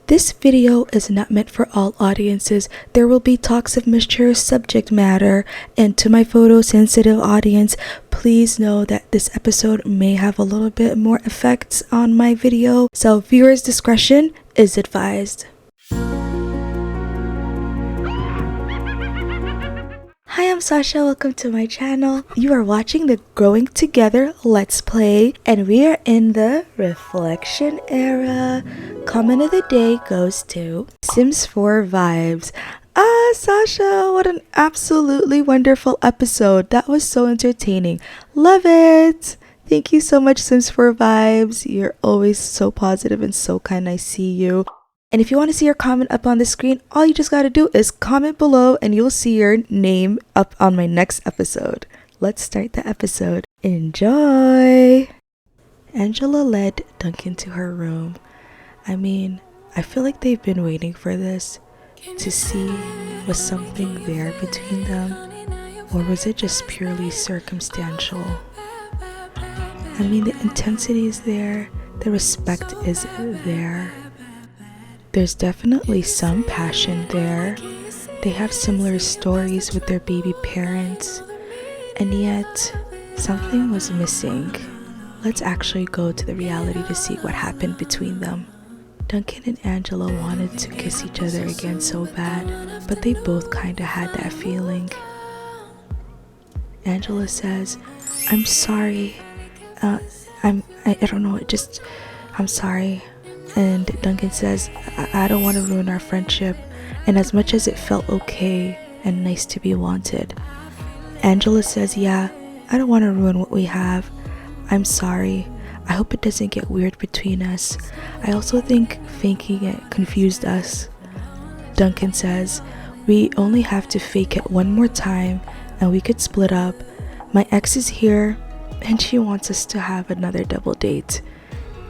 This video is not meant for all audiences. There will be talks of mature subject matter, and to my photosensitive audience, please know that this episode may have a little bit more effects on my video, so viewers' discretion is advised. Hi, I'm Sasha. Welcome to my channel. You are watching the Growing Together Let's Play, and we are in the reflection era. Comment of the day goes to Sims 4 vibes. Sasha, what an absolutely wonderful episode. That was so entertaining. Love it. Thank you so much, Sims 4 vibes. You're always so positive and so kind. I see you. And if you want to see your comment up on the screen, all you just got to do is comment below and you'll see your name up on my next episode. Let's start the episode. Enjoy! Angela led Duncan to her room. I feel like they've been waiting for this to see was something there between them, or was it just purely circumstantial? The intensity is there, the respect is there. There's definitely some passion there. They have similar stories with their baby parents, and yet something was missing. Let's actually go to the reality to see what happened between them. Duncan and Angela wanted to kiss each other again so bad, but they both kinda had that feeling. Angela says, "I'm sorry. I don't know, I'm sorry." And Duncan says, I don't want to ruin our friendship, and as much as it felt okay and nice to be wanted. Angela says, yeah, I don't want to ruin what we have. I'm sorry. I hope it doesn't get weird between us. I also think faking it confused us. Duncan says, we only have to fake it one more time and we could split up. My ex is here and she wants us to have another double date.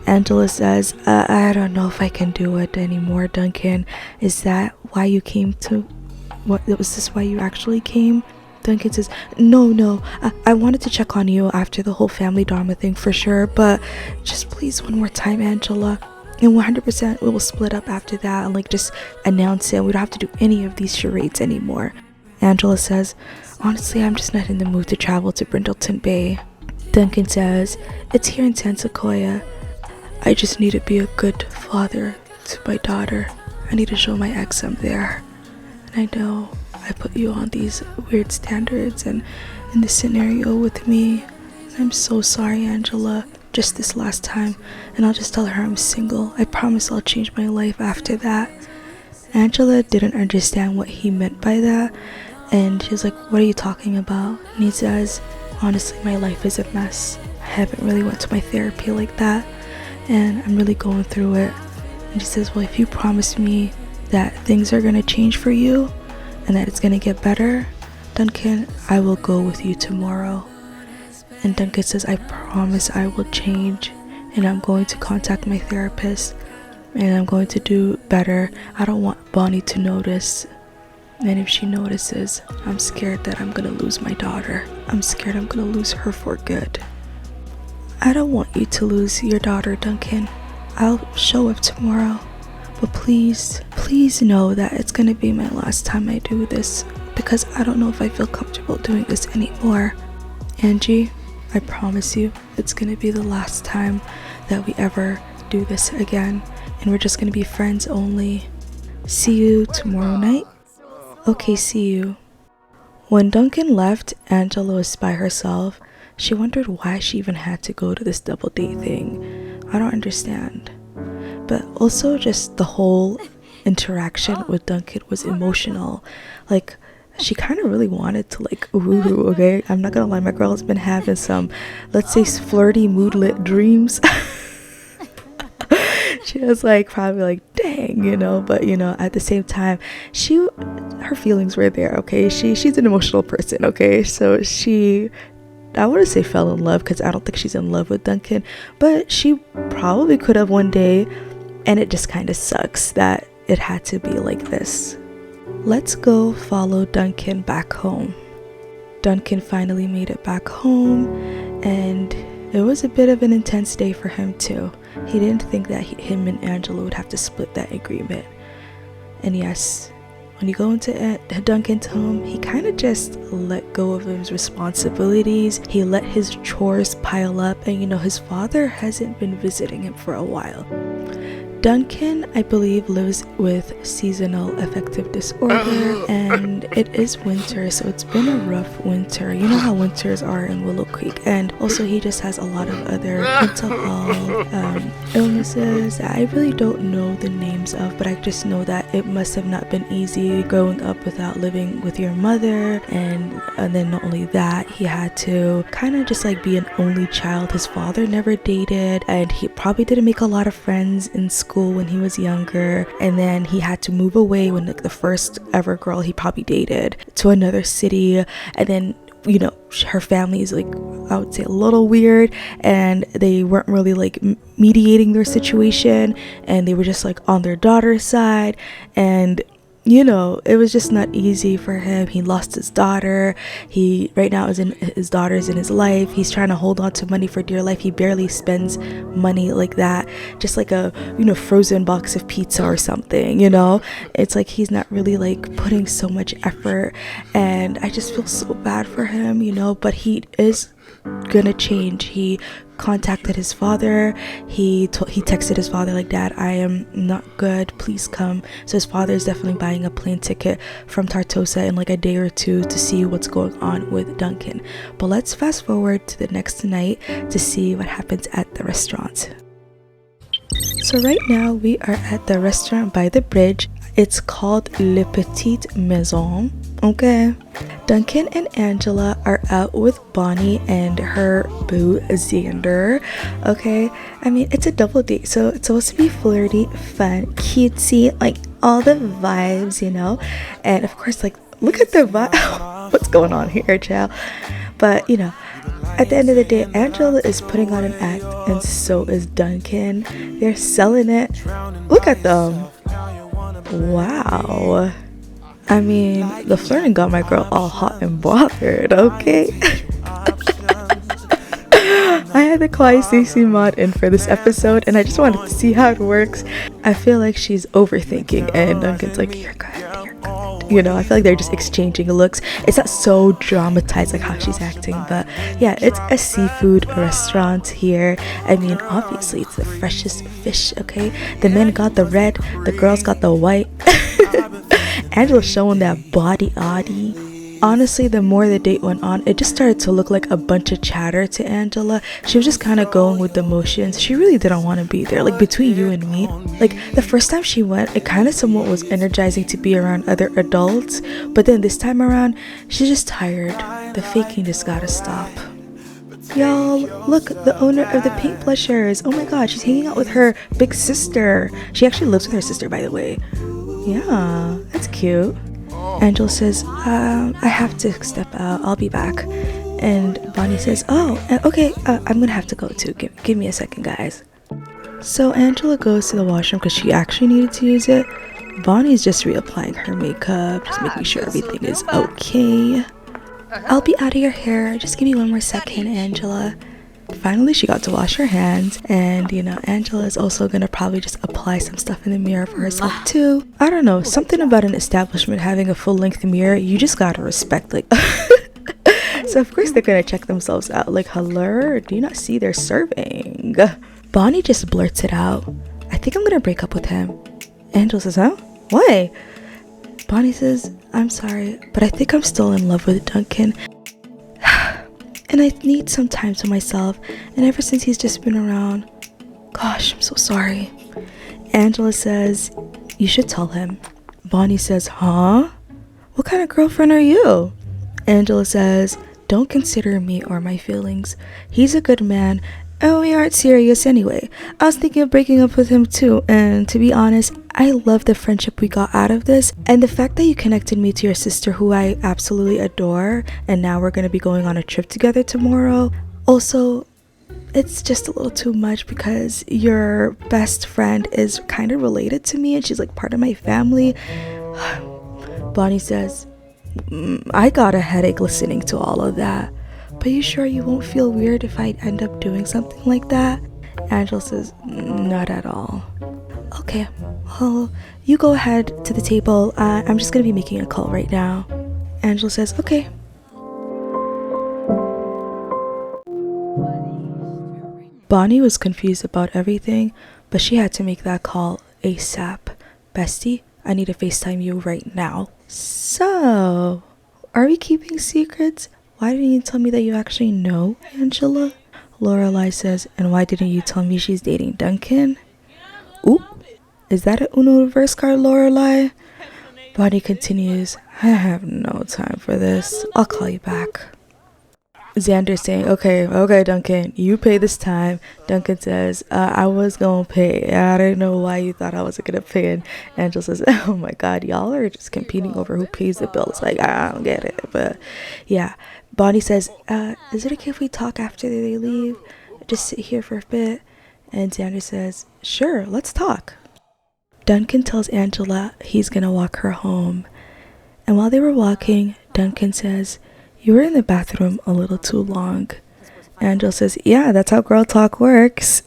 Angela says, I don't know if I can do it anymore, Duncan. Is that why you came to... Was this why you actually came? Duncan says, no, I wanted to check on you after the whole family drama thing for sure, but just please one more time, Angela. And 100% we will split up after that and just announce it. We don't have to do any of these charades anymore. Angela says, honestly, I'm just not in the mood to travel to Brindleton Bay. Duncan says, it's here in San Sequoia. I just need to be a good father to my daughter. I need to show my ex I'm there. And I know I put you on these weird standards and in this scenario with me. I'm so sorry, Angela. Just this last time. And I'll just tell her I'm single. I promise I'll change my life after that. Angela didn't understand what he meant by that. And she's like, what are you talking about? And he says, honestly, my life is a mess. I haven't really went to my therapy like that. And I'm really going through it. And she says, well, if you promise me that things are gonna change for you and that it's gonna get better, Duncan, I will go with you tomorrow. And Duncan says, I promise I will change, and I'm going to contact my therapist and I'm going to do better. I don't want Bonnie to notice, and if she notices, I'm scared that I'm gonna lose my daughter. I'm scared I'm gonna lose her for good. I don't want you to lose your daughter, Duncan. I'll show up tomorrow. But please know that it's gonna be my last time I do this, because I don't know if I feel comfortable doing this anymore. Angie, I promise you, it's gonna be the last time that we ever do this again, and we're just gonna be friends only. See you tomorrow night? Okay, see you. When Duncan left, Angela was by herself. She wondered why she even had to go to this double date thing. I don't understand. But also just the whole interaction with Duncan was emotional. She kind of really wanted to ooh, okay? I'm not gonna lie, my girl has been having some, let's say, flirty, moodlit dreams. She was probably dang, but at the same time, her feelings were there, okay? She's an emotional person, okay? So I want to say fell in love, because I don't think she's in love with Duncan, but she probably could have one day, and it just kind of sucks that it had to be like this. Let's go follow Duncan back home. Duncan finally made it back home, and it was a bit of an intense day for him too. He didn't think that him and Angela would have to split that agreement. And yes, when you go into Duncan's home, he kind of just let go of his responsibilities. He let his chores pile up, and his father hasn't been visiting him for a while. Duncan, I believe, lives with seasonal affective disorder, and it is winter, so it's been a rough winter. You know how winters are in Willow Creek. And also he just has a lot of other mental health illnesses that I really don't know the names of, but I just know that it must have not been easy growing up without living with your mother. And then not only that, he had to kind of just like be an only child. His father never dated, and he probably didn't make a lot of friends in school when he was younger. And then he had to move away when the first ever girl he probably dated to another city. And then her family is like, I would say, a little weird, and they weren't really like mediating their situation, and they were just like on their daughter's side. And it was just not easy for him. He lost his daughter. He right now his daughter's in his life. He's trying to hold on to money for dear life. He barely spends money like that, just like a frozen box of pizza or something. It's like he's not really like putting so much effort, and I just feel so bad for him. But he is gonna change. He contacted his father. He texted his father like, "Dad, I am not good, please come." So his father is definitely buying a plane ticket from Tartosa in like a day or two to see what's going on with Duncan. But let's fast forward to the next night to see what happens at the restaurant. So right now we are at the restaurant by the bridge. It's called Le Petit Maison. Okay. Duncan and Angela are out with Bonnie and her boo Xander. Okay, I mean, it's a double date, so it's supposed to be flirty, fun, cutesy, like all the vibes, and of course, like, look at the vibe. What's going on here, child? But at the end of the day, Angela is putting on an act, and so is Duncan. They're selling it. Look at them. Wow. I mean, the flirting got my girl all hot and bothered, okay? I had the Kawaii Stacy mod in for this episode, and I just wanted to see how it works. I feel like she's overthinking, and Duncan's like, you're good, you're good. I feel like they're just exchanging looks. It's not so dramatized like how she's acting, but yeah, it's a seafood restaurant here. I mean, obviously, it's the freshest fish, okay? The men got the red, the girls got the white. Angela's showing that body oddy. Honestly, the more the date went on, it just started to look like a bunch of chatter to Angela. She was just kind of going with the motions. She really didn't want to be there. Like, between you and me, like the first time she went, it kind of somewhat was energizing to be around other adults, but then this time around, she's just tired. The faking just gotta stop. Y'all, look, the owner of the paint blushers. Oh my god, she's hanging out with her big sister. She actually lives with her sister, by the way. Yeah, that's cute. Angela says, I have to step out. I'll be back. And Bonnie says, okay, I'm gonna have to go too. Give me a second, guys. So Angela goes to the washroom because she actually needed to use it. Bonnie's just reapplying her makeup, just making sure everything is okay. I'll be out of your hair. Just give me one more second, Angela. Finally, she got to wash her hands, and Angela is also gonna probably just apply some stuff in the mirror for herself too. I don't know, something about an establishment having a full-length mirror, you just gotta respect, like. So of course they're gonna check themselves out, like, hello, do you not see they're serving? Bonnie just blurts it out, I think I'm gonna break up with him. Angela says, huh? Why? Bonnie says, I'm sorry, but I think I'm still in love with Duncan. And I need some time to myself, and ever since he's just been around, gosh, I'm so sorry. Angela says, you should tell him. Bonnie says, huh? What kind of girlfriend are you? Angela says, don't consider me or my feelings. He's a good man, and we aren't serious anyway. I was thinking of breaking up with him too, and to be honest, I love the friendship we got out of this, and the fact that you connected me to your sister, who I absolutely adore, and now we're going to be going on a trip together tomorrow. Also, it's just a little too much because your best friend is kind of related to me, and she's like part of my family. Bonnie says, I got a headache listening to all of that. But you sure you won't feel weird if I end up doing something like that? Angela says, not at all. Okay, well, you go ahead to the table. I'm just gonna be making a call right now. Angela says, okay. Bonnie was confused about everything, but she had to make that call ASAP. Bestie, I need to FaceTime you right now. So, are we keeping secrets? Why didn't you tell me that you actually know Angela? Lorelai says, and why didn't you tell me she's dating Duncan? Oop, is that a Uno reverse card, Lorelai? Bonnie continues, I have no time for this. I'll call you back. Xander saying, okay, Duncan, you pay this time. Duncan says, I was gonna pay. I don't know why you thought I wasn't gonna pay. And Angela says, oh my god, y'all are just competing over who pays the bills. Like, I don't get it. But yeah, Bonnie says, is it okay if we talk after they leave? Just sit here for a bit. And Xander says, sure, let's talk. Duncan tells Angela he's gonna walk her home. And while they were walking, Duncan says, you were in the bathroom a little too long. Angela says, yeah, that's how girl talk works.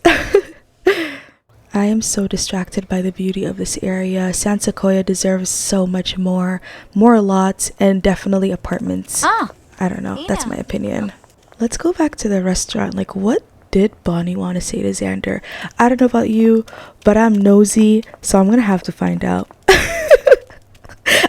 I am so distracted by the beauty of this area. San Sequoia deserves so much more lots, and definitely apartments. I don't know, that's my opinion. Let's go back to the restaurant. Like, what did Bonnie want to say to Xander? I don't know about you, but I'm nosy, so I'm gonna have to find out.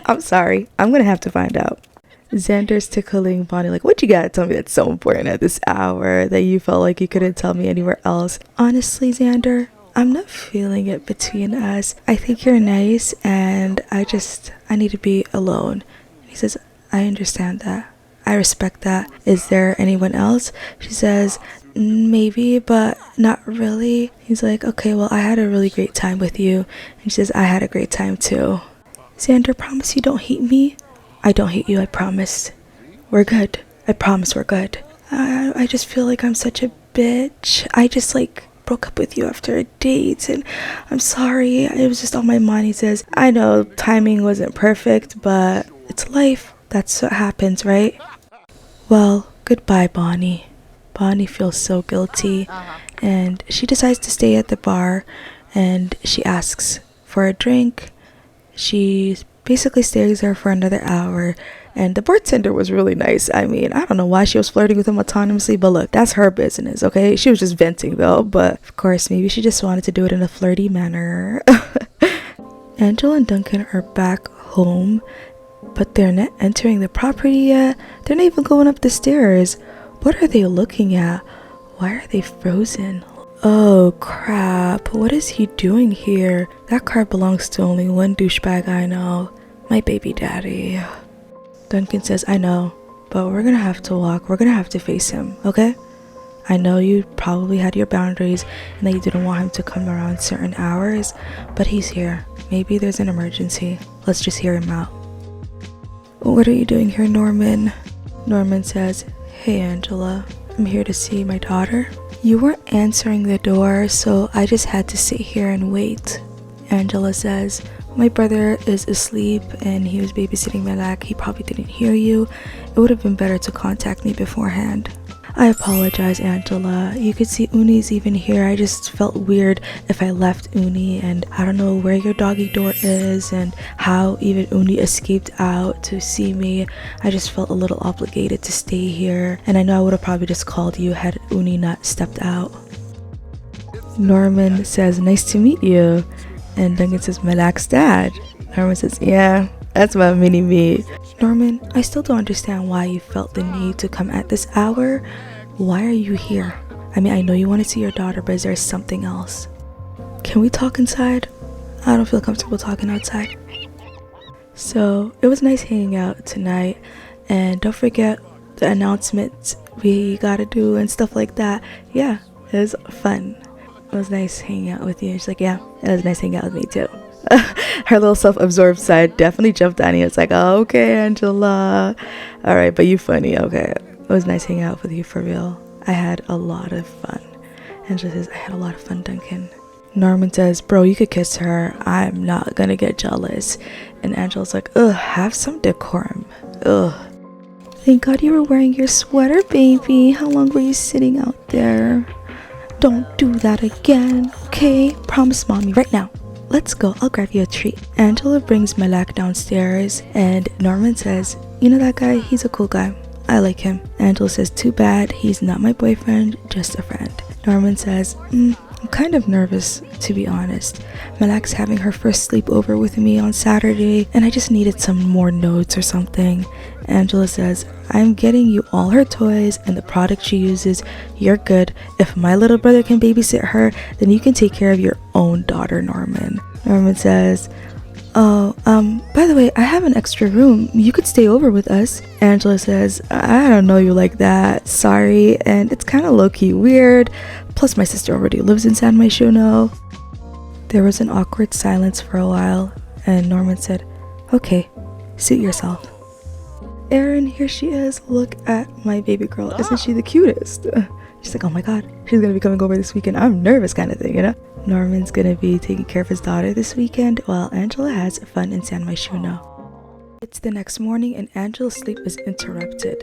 I'm sorry, I'm gonna have to find out. Xander's tickling Bonnie like, what you gotta tell me that's so important at this hour that you felt like you couldn't tell me anywhere else? Honestly, Xander, I'm not feeling it between us. I think you're nice, and I need to be alone. He says, I understand that. I respect that. Is there anyone else? She says, maybe, but not really. He's like, okay, well, I had a really great time with you. And she says, I had a great time too. Xander, promise you don't hate me? I don't hate you, I promise. We're good. I promise we're good. I just feel like I'm such a bitch. I just broke up with you after a date, and I'm sorry. It was just on my mind. He says, I know timing wasn't perfect, but it's life. That's what happens, right? Well, goodbye, Bonnie. Bonnie feels so guilty, and she decides to stay at the bar, and she asks for a drink. She basically stays there for another hour, and the bartender was really nice. I mean, I don't know why she was flirting with him autonomously, but look, that's her business, okay? She was just venting though, but of course, maybe she just wanted to do it in a flirty manner. Angela and Duncan are back home, but they're not entering the property yet. They're not even going up the stairs. What are they looking at? Why are they frozen? Oh crap, what is he doing here? That car belongs to only one douchebag I know. My baby daddy. Duncan says, I know, but we're gonna have to walk. We're gonna have to face him, okay? I know you probably had your boundaries and that you didn't want him to come around certain hours, but he's here. Maybe there's an emergency. Let's just hear him out. What are you doing here, Norman? Norman says, hey Angela, I'm here to see my daughter. You weren't answering the door, so I just had to sit here and wait. Angela says, my brother is asleep and he was babysitting Malak. He probably didn't hear you. It would have been better to contact me beforehand. I apologize, Angela. You could see Uni's even here. I just felt weird if I left Uni, and I don't know where your doggy door is and how even Uni escaped out to see me. I just felt a little obligated to stay here, and I know I would have probably just called you had Uni not stepped out. Norman says, nice to meet you. And Duncan says, Malak's dad. Norman says, yeah, that's my mini-me. Norman, I still don't understand why you felt the need to come at this hour. Why are you here? I mean, I know you want to see your daughter, but is there something else? Can we talk inside? I don't feel comfortable talking outside. So, it was nice hanging out tonight. And don't forget the announcements we gotta do and stuff like that. Yeah, it was fun. It was nice hanging out with you. She's like, yeah, it was nice hanging out with me too. Her little self-absorbed side definitely jumped on you. It's like, oh, okay, Angela. All right, but you funny. Okay. It was nice hanging out with you for real. I had a lot of fun. Angela says, I had a lot of fun, Duncan. Norman says, bro, you could kiss her. I'm not gonna get jealous. And Angela's like, ugh, have some decorum. Ugh. Thank God you were wearing your sweater, baby. How long were you sitting out there? don't do that again, okay? Promise mommy right now. Let's go, I'll grab you a treat. Angela brings Malak downstairs and Norman says, you know that guy, he's a cool guy. I like him. Angela says, too bad, he's not my boyfriend, just a friend. Norman says, I'm kind of nervous, to be honest. Malak's having her first sleepover with me on Saturday and I just needed some more notes or something. Angela says, I'm getting you all her toys and the product she uses. You're good. If my little brother can babysit her, then you can take care of your own daughter, Norman. Norman says, oh, by the way, I have an extra room. You could stay over with us. Angela says, I don't know you like that. Sorry. And it's kind of low-key weird. Plus, my sister already lives in San Myshuno. There was an awkward silence for a while, and Norman said, okay, suit yourself. Erin, here she is. Look at my baby girl. Isn't she the cutest? She's like, oh my god, she's gonna be coming over this weekend. I'm nervous kind of thing, you know? Norman's gonna be taking care of his daughter this weekend while Angela has fun in San Myshuno. It's the next morning and Angela's sleep is interrupted.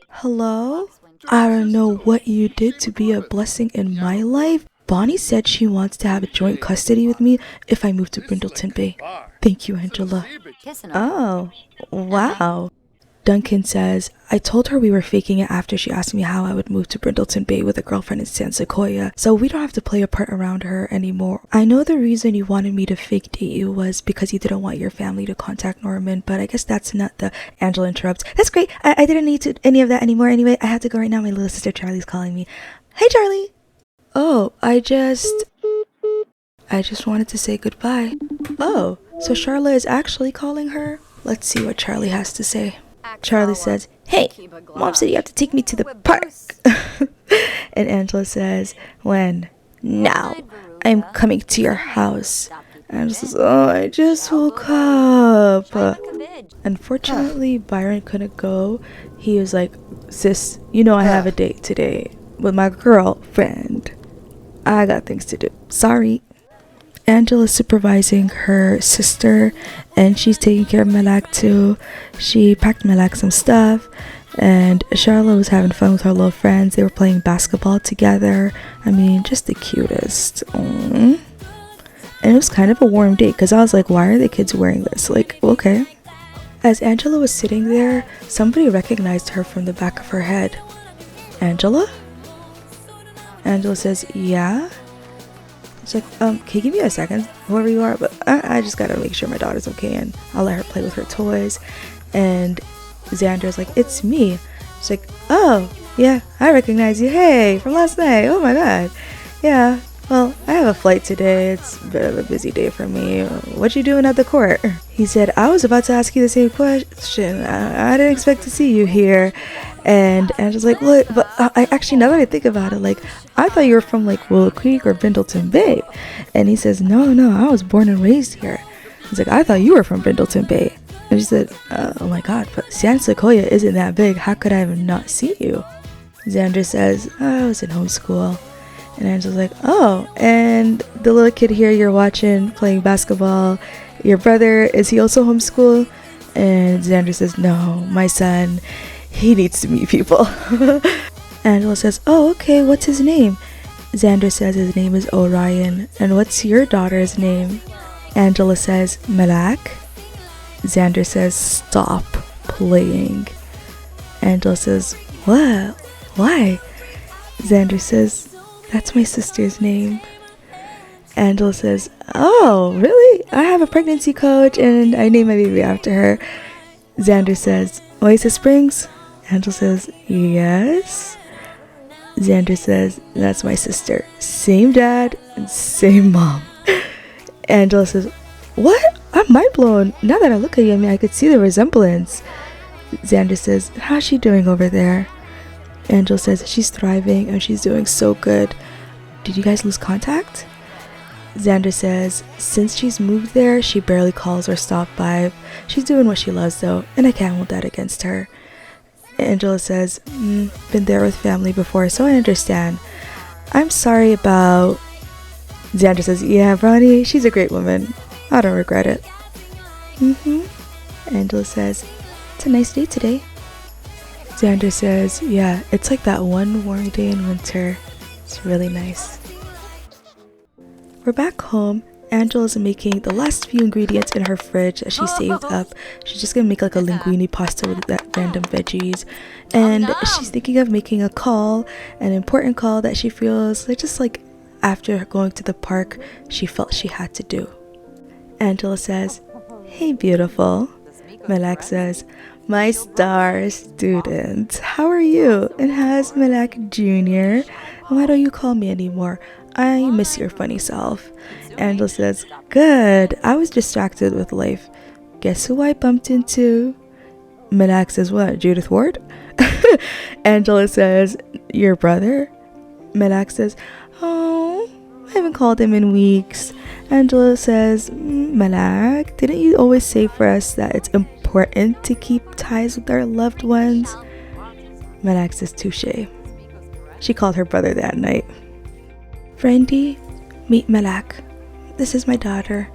Hello? I don't know what you did to be a blessing in my life. Bonnie said she wants to have a joint custody with me if I move to Brindleton Bay. Thank you, Angela. Oh, wow. Duncan says, I told her we were faking it after she asked me how I would move to Brindleton Bay with a girlfriend in San Sequoia, so we don't have to play a part around her anymore. I know the reason you wanted me to fake date you was because you didn't want your family to contact Norman, but I guess that's not the... Angela interrupts. That's great. I didn't need to any of that anymore anyway. I have to go right now. My little sister Charlie's calling me. Hey, Charlie. Oh, I just wanted to say goodbye. Oh, so Charlotte is actually calling her? Let's see what Charlie has to say. Charlie says, hey, Mom said you have to take me to the park. And Angela says, when? Now. I'm coming to your house. Angela says, oh, I just woke up. Unfortunately, Byron couldn't go. He was like, sis, you know I have a date today with my girlfriend. I got things to do. Sorry. Angela's supervising her sister and she's taking care of Malak too. She packed Malak some stuff and Charlotte was having fun with her little friends. They were playing basketball together. I mean, just the cutest. Aww. And it was kind of a warm date because I was like, why are the kids wearing this? Like, okay. As Angela was sitting there, somebody recognized her from the back of her head. Angela? Angela says, yeah? She's like, can you give me a second, whoever you are, but I just gotta make sure my daughter's okay and I'll let her play with her toys. And Xander's like, it's me. She's like, oh, yeah, I recognize you. Hey, from last night. Oh my god. Yeah, well, I have a flight today. It's a bit of a busy day for me. What you doing at the court? He said, I was about to ask you the same question. I didn't expect to see you here. And Angela's like, look, but I actually, now that I think about it, like, I thought you were from like Willow Creek or Brindleton Bay. And he says, no, I was born and raised here. He's like, I thought you were from Brindleton Bay. And she said, oh my god, but San Sequoia isn't that big. How could I have not seen you? Xander says, I was in homeschool. And Angela's like, oh, and the little kid here you're watching playing basketball, your brother, is he also homeschool? And Xander says, no, my son, he needs to meet people. Angela says, oh, okay, what's his name? Xander says his name is Orion. And what's your daughter's name? Angela says, Malak. Xander says, stop playing. Angela says, what? Why? Xander says, that's my sister's name. Angela says, oh, really? I have a pregnancy coach and I named my baby after her. Xander says, Oasis Springs? Angela says, yes. Xander says, that's my sister. Same dad and same mom. Angela says, what? I'm mind blown. Now that I look at you, I mean, I could see the resemblance. Xander says, how's she doing over there? Angela says, she's thriving and she's doing so good. Did you guys lose contact? Xander says, since she's moved there, she barely calls or stops by. She's doing what she loves though, and I can't hold that against her. Angela says, been there with family before, so I understand. I'm sorry about... Xander says, yeah, Ronnie, she's a great woman. I don't regret it. Angela says, it's a nice day today. Xander says, yeah, it's like that one warm day in winter. It's really nice. We're back home. Angela's making the last few ingredients in her fridge that she saved up. She's just gonna make like a linguine pasta with that random veggies. And she's thinking of making a call, an important call that she feels like just like after going to the park, she felt she had to do. Angela says, hey beautiful. Malak says, my star student, how are you? And how's Malak Jr.? Why don't you call me anymore? I miss your funny self. Angela says, good. I was distracted with life. Guess who I bumped into? Malak says, what, Judith Ward? Angela says, your brother? Malak says, oh, I haven't called him in weeks. Angela says, Malak, didn't you always say for us that it's important to keep ties with our loved ones? Malak says, touche. She called her brother that night. Friendy, meet Malak. This is my daughter.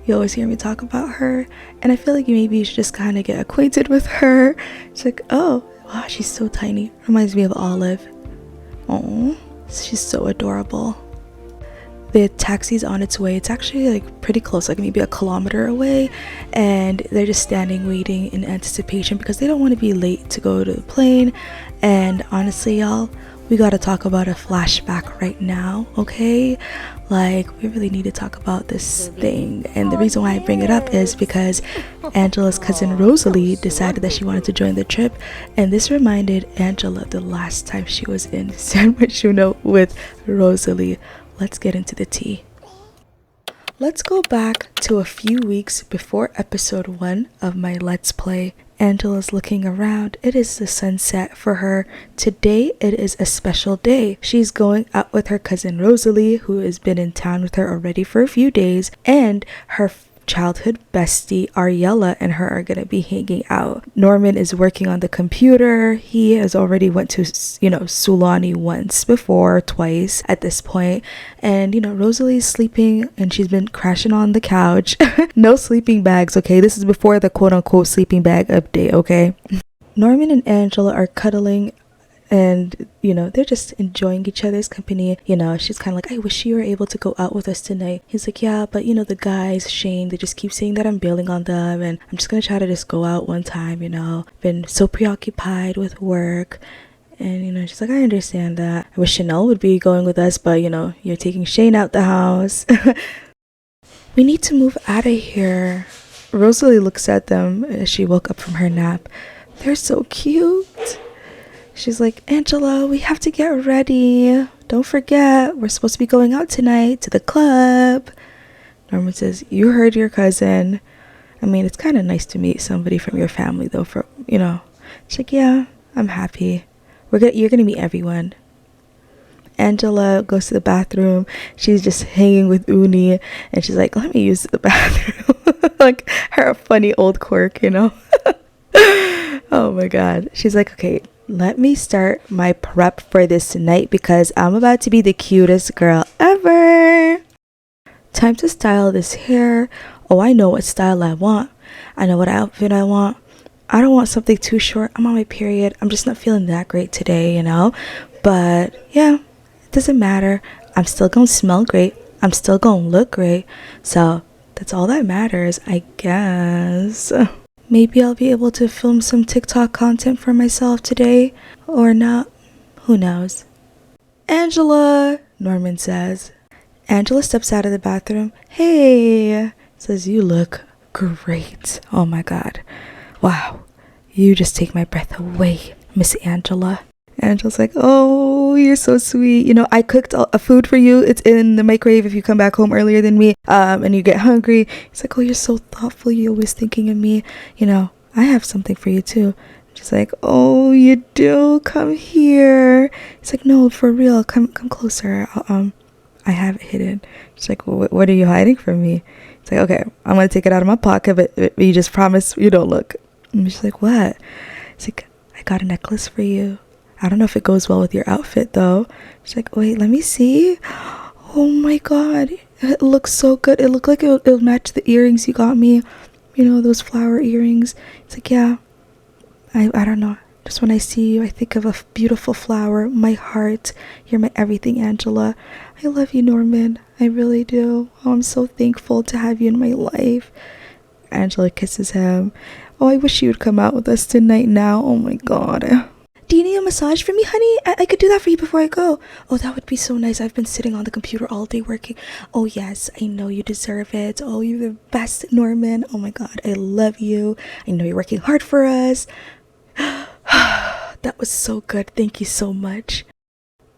You always hear me talk about her, and I feel like maybe you should just kind of get acquainted with her. She's like, oh, wow, she's so tiny. Reminds me of Olive. Oh, she's so adorable. The taxi's on its way. It's actually like pretty close, like maybe a kilometer away, and they're just standing waiting in anticipation because they don't want to be late to go to the plane. And honestly, y'all, we gotta talk about a flashback right now, okay? Like, we really need to talk about this thing. And the reason why I bring it up is because Angela's cousin Rosalie decided that she wanted to join the trip, and this reminded Angela the last time she was in San Machuno with Rosalie. Let's get into the tea. Let's go back to a few weeks before episode 1 of my Let's Play. Angela's looking around. It is the sunset for her. Today it is a special day. She's going out with her cousin Rosalie, who has been in town with her already for a few days, and her childhood bestie Ariella and her are gonna be hanging out. Norman is working on the computer. He has already went to, Sulani once before, twice at this point. And, Rosalie's sleeping and she's been crashing on the couch. No sleeping bags, okay? This is before the quote-unquote sleeping bag update, okay? Norman and Angela are cuddling, and they're just enjoying each other's company. She's kind of like, I wish you were able to go out with us tonight. He's like, yeah, but the guys, Shane, they just keep saying that I'm bailing on them, and I'm just gonna try to just go out one time. Been so preoccupied with work. And she's like, I understand that. I wish Chanel would be going with us, but you're taking Shane out the house. We need to move out of here. Rosalie looks at them as she woke up from her nap. They're so cute. She's like, Angela, we have to get ready. Don't forget, we're supposed to be going out tonight to the club. Norman says, you heard your cousin. I mean, it's kind of nice to meet somebody from your family, though, She's like, yeah, I'm happy. You're gonna meet everyone. Angela goes to the bathroom. She's just hanging with Uni, and she's like, let me use the bathroom. Like her funny old quirk, Oh my God. She's like, okay, let me start my prep for this tonight because I'm about to be the cutest girl ever. Time to style this hair. Oh, I know what style I want. I know what outfit I want. I don't want something too short. I'm on my period. I'm just not feeling that great today, But yeah, it doesn't matter. I'm still gonna smell great. I'm still gonna look great. So that's all that matters, I guess. Maybe I'll be able to film some TikTok content for myself today, or not. Who knows? Angela, Norman says. Angela steps out of the bathroom. Hey, says, you look great. Oh my God. Wow. You just take my breath away, Miss Angela. Angela's like, oh, you're so sweet. I cooked a food for you. It's in the microwave if you come back home earlier than me and you get hungry. He's like, oh, you're so thoughtful. You're always thinking of me. I have something for you too. She's like, oh, you do? Come here. He's like, no, for real. Come closer. I have it hidden. She's like, well, what are you hiding from me? He's like, okay, I'm going to take it out of my pocket, but you just promise you don't look. And she's like, what? He's like, I got a necklace for you. I don't know if it goes well with your outfit though. She's like, wait, let me see. Oh my God, it looks so good. It looked like it'll match the earrings you got me. Those flower earrings. It's like, yeah, I don't know. Just when I see you, I think of a beautiful flower, my heart. You're my everything, Angela. I love you, Norman. I really do. Oh, I'm so thankful to have you in my life. Angela kisses him. Oh, I wish you would come out with us tonight now. Oh my god. Do you need a massage for me, honey? I could do that for you before I go. Oh, that would be so nice. I've been sitting on the computer all day working. Oh, yes, I know you deserve it. Oh, you're the best, Norman. Oh my god, I love you. I know you're working hard for us. That was so good. Thank you so much.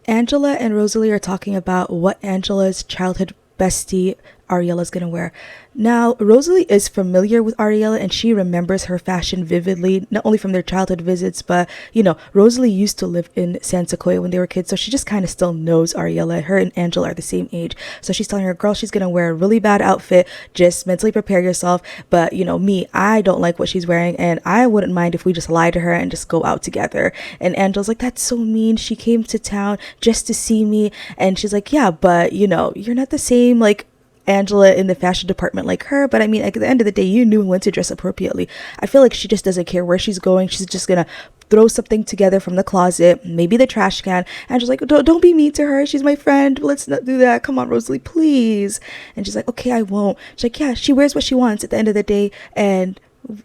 Angela and Rosalie are talking about what Angela's childhood bestie Ariela's gonna wear. Now, Rosalie is familiar with Ariela and she remembers her fashion vividly, not only from their childhood visits, but, you know, Rosalie used to live in San Sequoia when they were kids, so she just kind of still knows Ariela. Her and Angela are the same age. So she's telling her, girl, she's gonna wear a really bad outfit. Just mentally prepare yourself. But, you know, me, I don't like what she's wearing and I wouldn't mind if we just lie to her and just go out together. And Angela's like, that's so mean. She came to town just to see me. And she's like, yeah, but, you know, you're not the same, like, Angela in the fashion department like her, but I mean, at the end of the day, you knew when to dress appropriately. I feel like she just doesn't care where she's going. She's just gonna throw something together from the closet, maybe the trash can. Angela's like, don't be mean to her. She's my friend. Let's not do that. Come on, Rosalie, please. And she's like, okay, I won't. She's like, yeah, she wears what she wants at the end of the day, and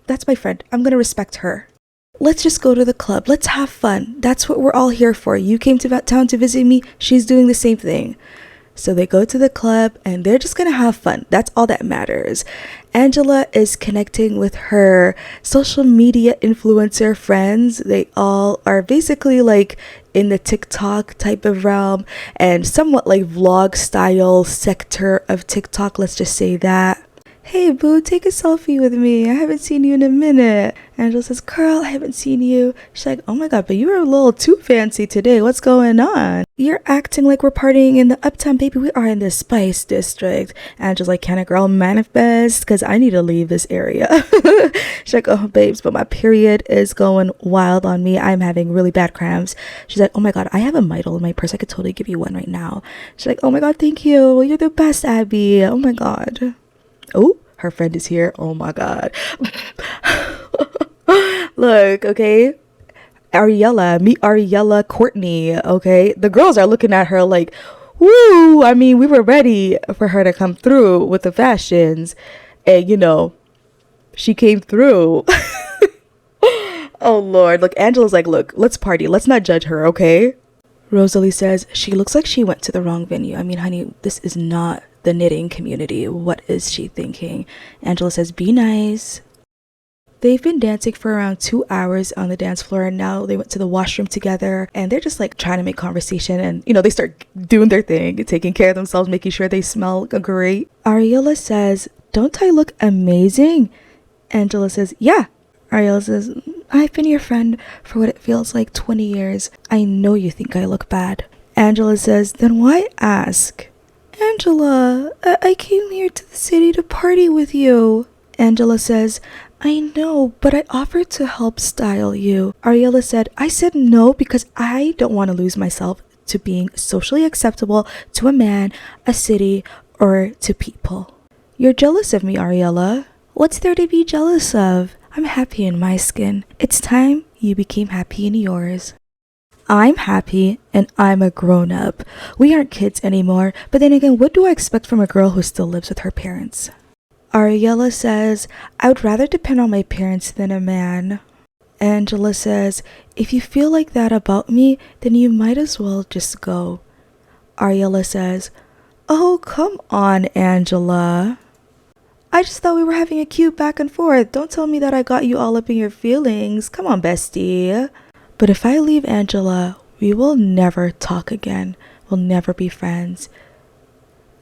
that's my friend. I'm gonna respect her. Let's just go to the club. Let's have fun. That's what we're all here for. You came to town to visit me. She's doing the same thing. So they go to the club and they're just gonna have fun. That's all that matters. Angela is connecting with her social media influencer friends. They all are basically like in the TikTok type of realm and somewhat like vlog style sector of TikTok. Let's just say that. Hey boo, take a selfie with me. I haven't seen you in a minute. Angela says, girl, I haven't seen you. She's like, oh my god, but you were a little too fancy today. What's going on? You're acting like we're partying in the Uptown, baby. We are in the Spice District. Angela's like, can a girl manifest? Because I need to leave this area. She's like, oh babes, but my period is going wild on me. I'm having really bad cramps. She's like, oh my god, I have a Midol in my purse. I could totally give you one right now. She's like, oh my god, thank you. You're the best, Abby. Oh my god. Oh, her friend is here. Oh my god. Look, okay. Meet Ariella Courtney, okay? The girls are looking at her like, woo! I mean, we were ready for her to come through with the fashions. And, you know, she came through. Oh, Lord. Look, Angela's like, look, let's party. Let's not judge her, okay? Rosalie says, she looks like she went to the wrong venue. I mean, honey, this is not the knitting community. What is she thinking? Angela says, be nice. They've been dancing for around 2 hours on the dance floor and now they went to the washroom together and they're just like trying to make conversation and, you know, they start doing their thing, taking care of themselves, making sure they smell great. Ariella says, don't I look amazing? Angela says, yeah. Ariella says, I've been your friend for what it feels like 20 years. I know you think I look bad. Angela says, then why ask? Angela, I came here to the city to party with you. Angela says, I know, but I offered to help style you. Ariella said, I said no because I don't want to lose myself to being socially acceptable to a man, a city, or to people. You're jealous of me, Ariella. What's there to be jealous of? I'm happy in my skin. It's time you became happy in yours. I'm happy and I'm a grown-up. We aren't kids anymore, but then again, what do I expect from a girl who still lives with her parents? Ariella says, I would rather depend on my parents than a man. Angela says, if you feel like that about me, then you might as well just go. Ariella says, oh, come on, Angela. I just thought we were having a cute back and forth. Don't tell me that I got you all up in your feelings. Come on, bestie. But if I leave Angela, we will never talk again. We'll never be friends.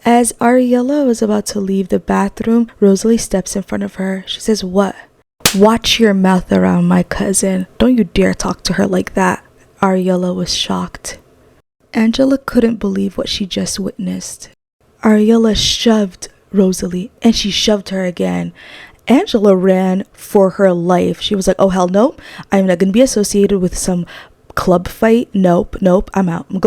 As Ariella was about to leave the bathroom, Rosalie steps in front of her. She says, what? Watch your mouth around my cousin. Don't you dare talk to her like that. Ariella was shocked. Angela couldn't believe what she just witnessed. Ariella shoved Rosalie and she shoved her again. Angela ran for her life. She was like, oh hell no, I'm not gonna be associated with some club fight. Nope, I'm out. I'm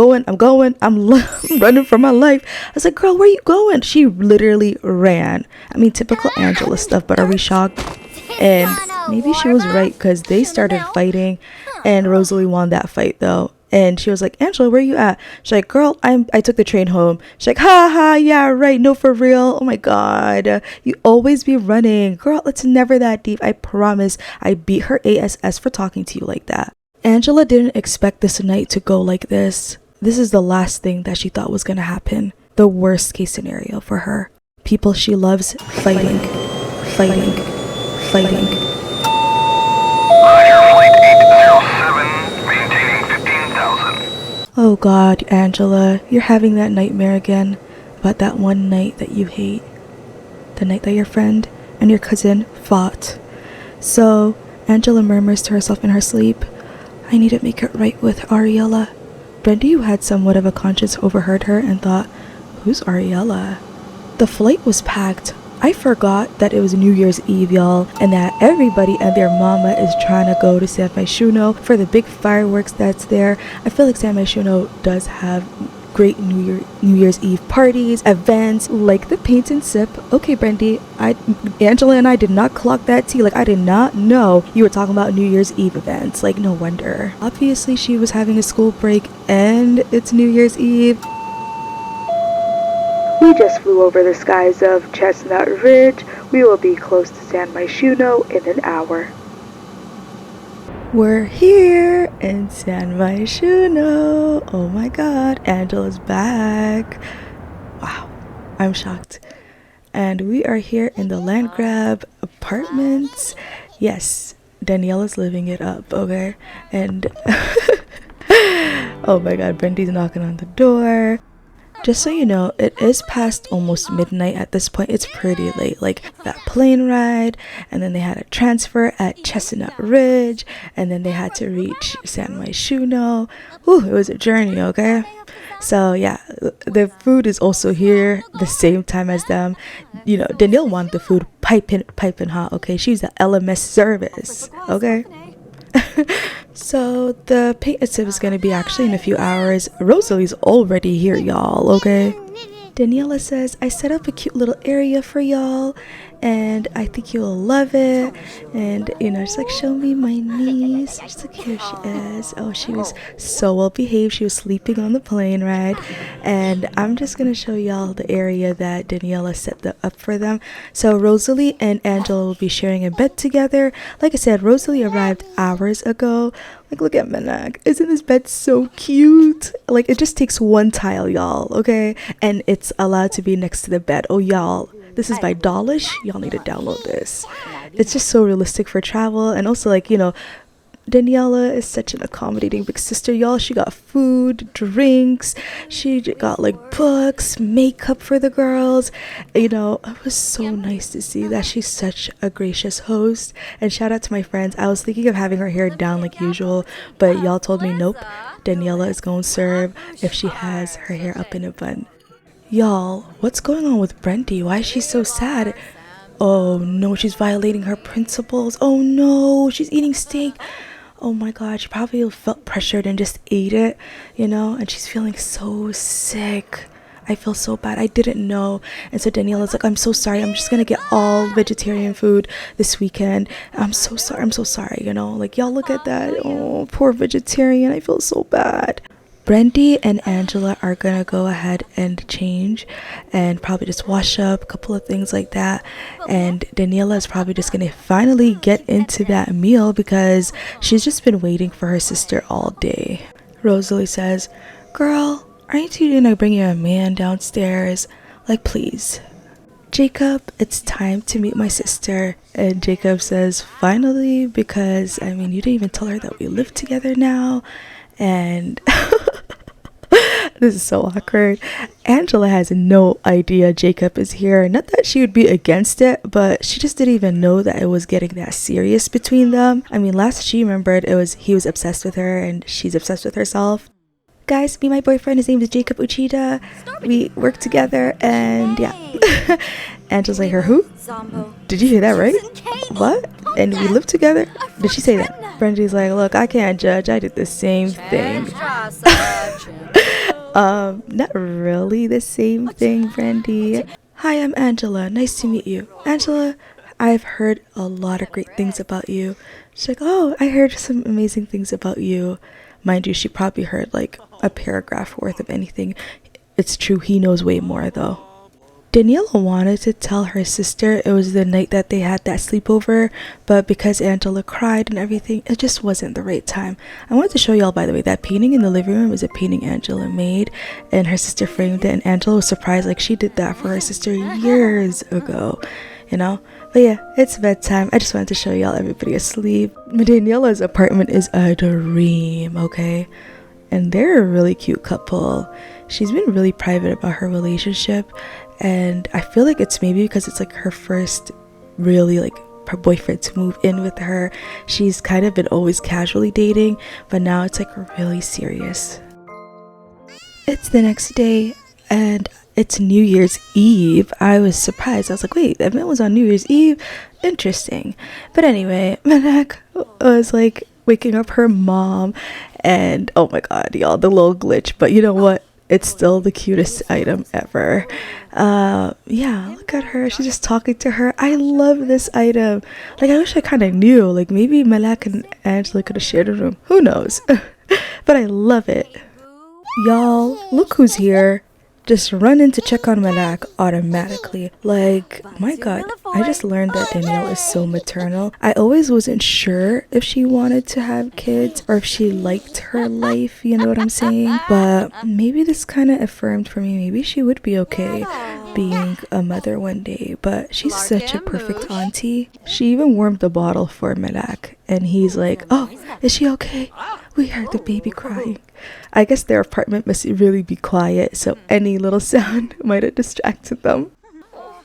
running for my life. I was like, girl, where you going? She literally ran. I mean, typical Angela stuff, but are we shocked? And Maybe she was right because they started fighting and Rosalie won that fight though. And she was like, Angela, where you at? She's like, girl, I took the train home. She's like, ha ha, yeah, right, no, for real. Oh my god, you always be running. Girl, it's never that deep. I promise. I beat her ASS for talking to you like that. Angela didn't expect this night to go like this. This is the last thing that she thought was gonna happen. The worst case scenario for her. People she loves fighting, fighting, fighting. Flight 807, maintaining 15,000. Oh god, Angela, you're having that nightmare again about that one night that you hate. The night that your friend and your cousin fought. So, Angela murmurs to herself in her sleep, I need to make it right with Ariella. Brandy, who had somewhat of a conscience, overheard her and thought, who's Ariella? The flight was packed. I forgot that it was New Year's Eve, y'all, and that everybody and their mama is trying to go to San Myshuno for the big fireworks that's there. I feel like San Myshuno does have great New Year's Eve parties, events, like the paint and sip. Okay, Brandy, Angela and I did not clock that tea. Like, I did not know you were talking about New Year's Eve events. Like, no wonder. Obviously, she was having a school break and it's New Year's Eve. We just flew over the skies of Chestnut Ridge. We will be close to San Myshuno in an hour. We're here in San Myshuno. Oh my god, Angela's back. Wow, I'm shocked. And we are here in the land grab apartments. Yes, Daniela's living it up, okay? And oh my god, Brandy's knocking on the door. Just so you know, it is past almost midnight at this point. It's pretty late. Like that plane ride, and then they had a transfer at Chestnut Ridge, and then they had to reach San Myshuno. Ooh, it was a journey, okay? So yeah, the food is also here the same time as them. You know, Danielle wanted the food piping hot, okay? She's the LMS service, okay? So the paint and sip is gonna be actually in a few hours. Rosalie's already here, y'all, okay? Daniela says, I set up a cute little area for y'all and I think you'll love it. And you know, she's like, show me my niece. Just look, here she is. Oh, she was so well behaved. She was sleeping on the plane ride. And I'm just gonna show y'all the area that Daniela set up for them. So Rosalie and Angela will be sharing a bed together. Like I said, Rosalie arrived hours ago. Like, look at Manak. Isn't this bed so cute? Like, it just takes one tile, y'all, okay? And it's allowed to be next to the bed. Oh, y'all, this is by Dawlish. Y'all need to download this. It's just so realistic for travel. And also, like, you know, Daniela is such an accommodating big sister, y'all. She got food, drinks, she got like books, makeup for the girls. You know, it was so nice to see that she's such a gracious host. And shout out to my friends. I was thinking of having her hair down like usual, but y'all told me nope, Daniela is gonna serve if she has her hair up in a bun. Y'all, what's going on with Brandy? Why is she so sad? Oh no, she's violating her principles. Oh no, she's eating steak. Oh my god, she probably felt pressured and just ate it, you know, and she's feeling so sick. I feel so bad. I didn't know. And so Daniela's like, I'm so sorry. I'm just gonna get all vegetarian food this weekend. I'm so sorry. I'm so sorry, you know, like, y'all look at that. Oh, poor vegetarian. I feel so bad. Brandy and Angela are gonna go ahead and change and probably just wash up, a couple of things like that. And Daniela is probably just gonna finally get into that meal because she's just been waiting for her sister all day. Rosalie says, girl, aren't you gonna bring your man downstairs? Like, please. Jacob, it's time to meet my sister. And Jacob says, finally, because I mean, you didn't even tell her that we live together now. And this is so awkward. Angela has no idea Jacob is here. Not that she would be against it, but she just didn't even know that it was getting that serious between them. I mean, last she remembered, it was he was obsessed with her and she's obsessed with herself. Guys, meet my boyfriend. His name is Jacob Uchida. We work together and yeah. Angela's like, her who? Did you hear that right? What? And we live together? Did she say that? Brandy's like, look, I can't judge. I did the same thing. Not really the same thing, Brandy. Hi, I'm Angela. Nice to meet you. Angela, I've heard a lot of great things about you. She's like, oh, I heard some amazing things about you. Mind you, she probably heard like a paragraph worth of anything. It's true, he knows way more though. Daniela wanted to tell her sister it was the night that they had that sleepover, but because Angela cried and everything, it just wasn't the right time. I wanted to show y'all, by the way, that painting in the living room is a painting Angela made, and her sister framed it, and Angela was surprised, like she did that for her sister years ago, you know? But yeah, it's bedtime. I just wanted to show y'all everybody asleep. Daniela's apartment is a dream, okay? And they're a really cute couple. She's been really private about her relationship, and I feel like it's maybe because it's like her first really like her boyfriend to move in with her. She's kind of been always casually dating, but now it's like really serious. It's the next day and it's New Year's Eve. I was surprised. I was like, wait, the event was on New Year's Eve? Interesting. But anyway, Manak was like waking up her mom, and oh my god, y'all, the little glitch. But you know what? It's still the cutest item ever. Yeah, look at her. She's just talking to her. I love this item. Like, I wish I kind of knew. Like, maybe Malak and Angela could have shared a room. Who knows? But I love it. Y'all, look who's here. Just run in to check on Malak automatically. Like, my god, I just learned that Danielle is so maternal. I always wasn't sure if she wanted to have kids or if she liked her life, you know what I'm saying? But maybe this kind of affirmed for me, maybe she would be okay being a mother one day. But she's such a perfect auntie. She even warmed the bottle for Malak, and he's like, oh, is she okay? We heard the baby crying. I guess their apartment must really be quiet, so any little sound might have distracted them.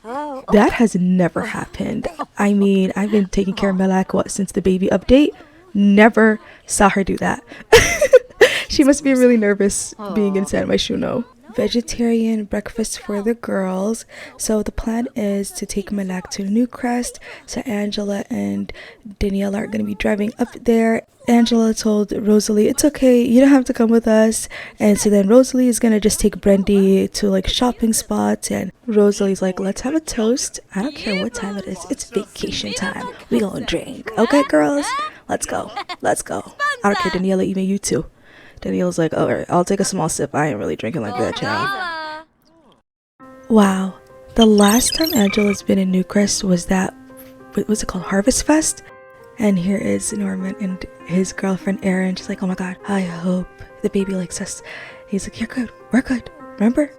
That has never happened. I mean, I've been taking care of Malak, since the baby update? Never saw her do that. She must be really nervous being inside my shuno. Vegetarian breakfast for the girls. So the plan is to take Malak to Newcrest. So Angela and Danielle are going to be driving up there. Angela told Rosalie, it's okay, you don't have to come with us. And so then Rosalie is going to just take Brendy to like shopping spots, and Rosalie's like, let's have a toast. I don't care what time it is. It's vacation time. We gonna drink. Okay, girls? Let's go. Let's go. I don't care, Daniela, even you too. Danielle's like, alright, I'll take a small sip. I ain't really drinking like that, child. Wow. The last time Angela's been in Newcrest was that, what was it called? Harvest Fest? And here is Norman and his girlfriend Erin. She's like, oh my god, I hope the baby likes us. He's like, you're good. We're good. Remember?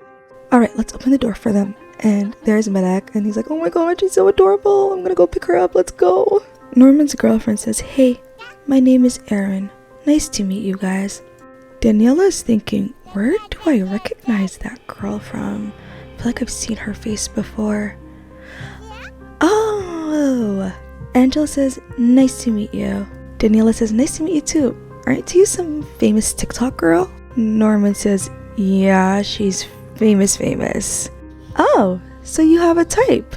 Alright, let's open the door for them. And there's Malak, and he's like, oh my god, she's so adorable. I'm gonna go pick her up. Let's go. Norman's girlfriend says, hey, my name is Erin. Nice to meet you guys. Daniela is thinking, where do I recognize that girl from? I feel like I've seen her face before. Oh! Angela says, nice to meet you. Daniela says, nice to meet you too. Aren't you some famous TikTok girl? Norman says, yeah, she's famous. Oh, so you have a type.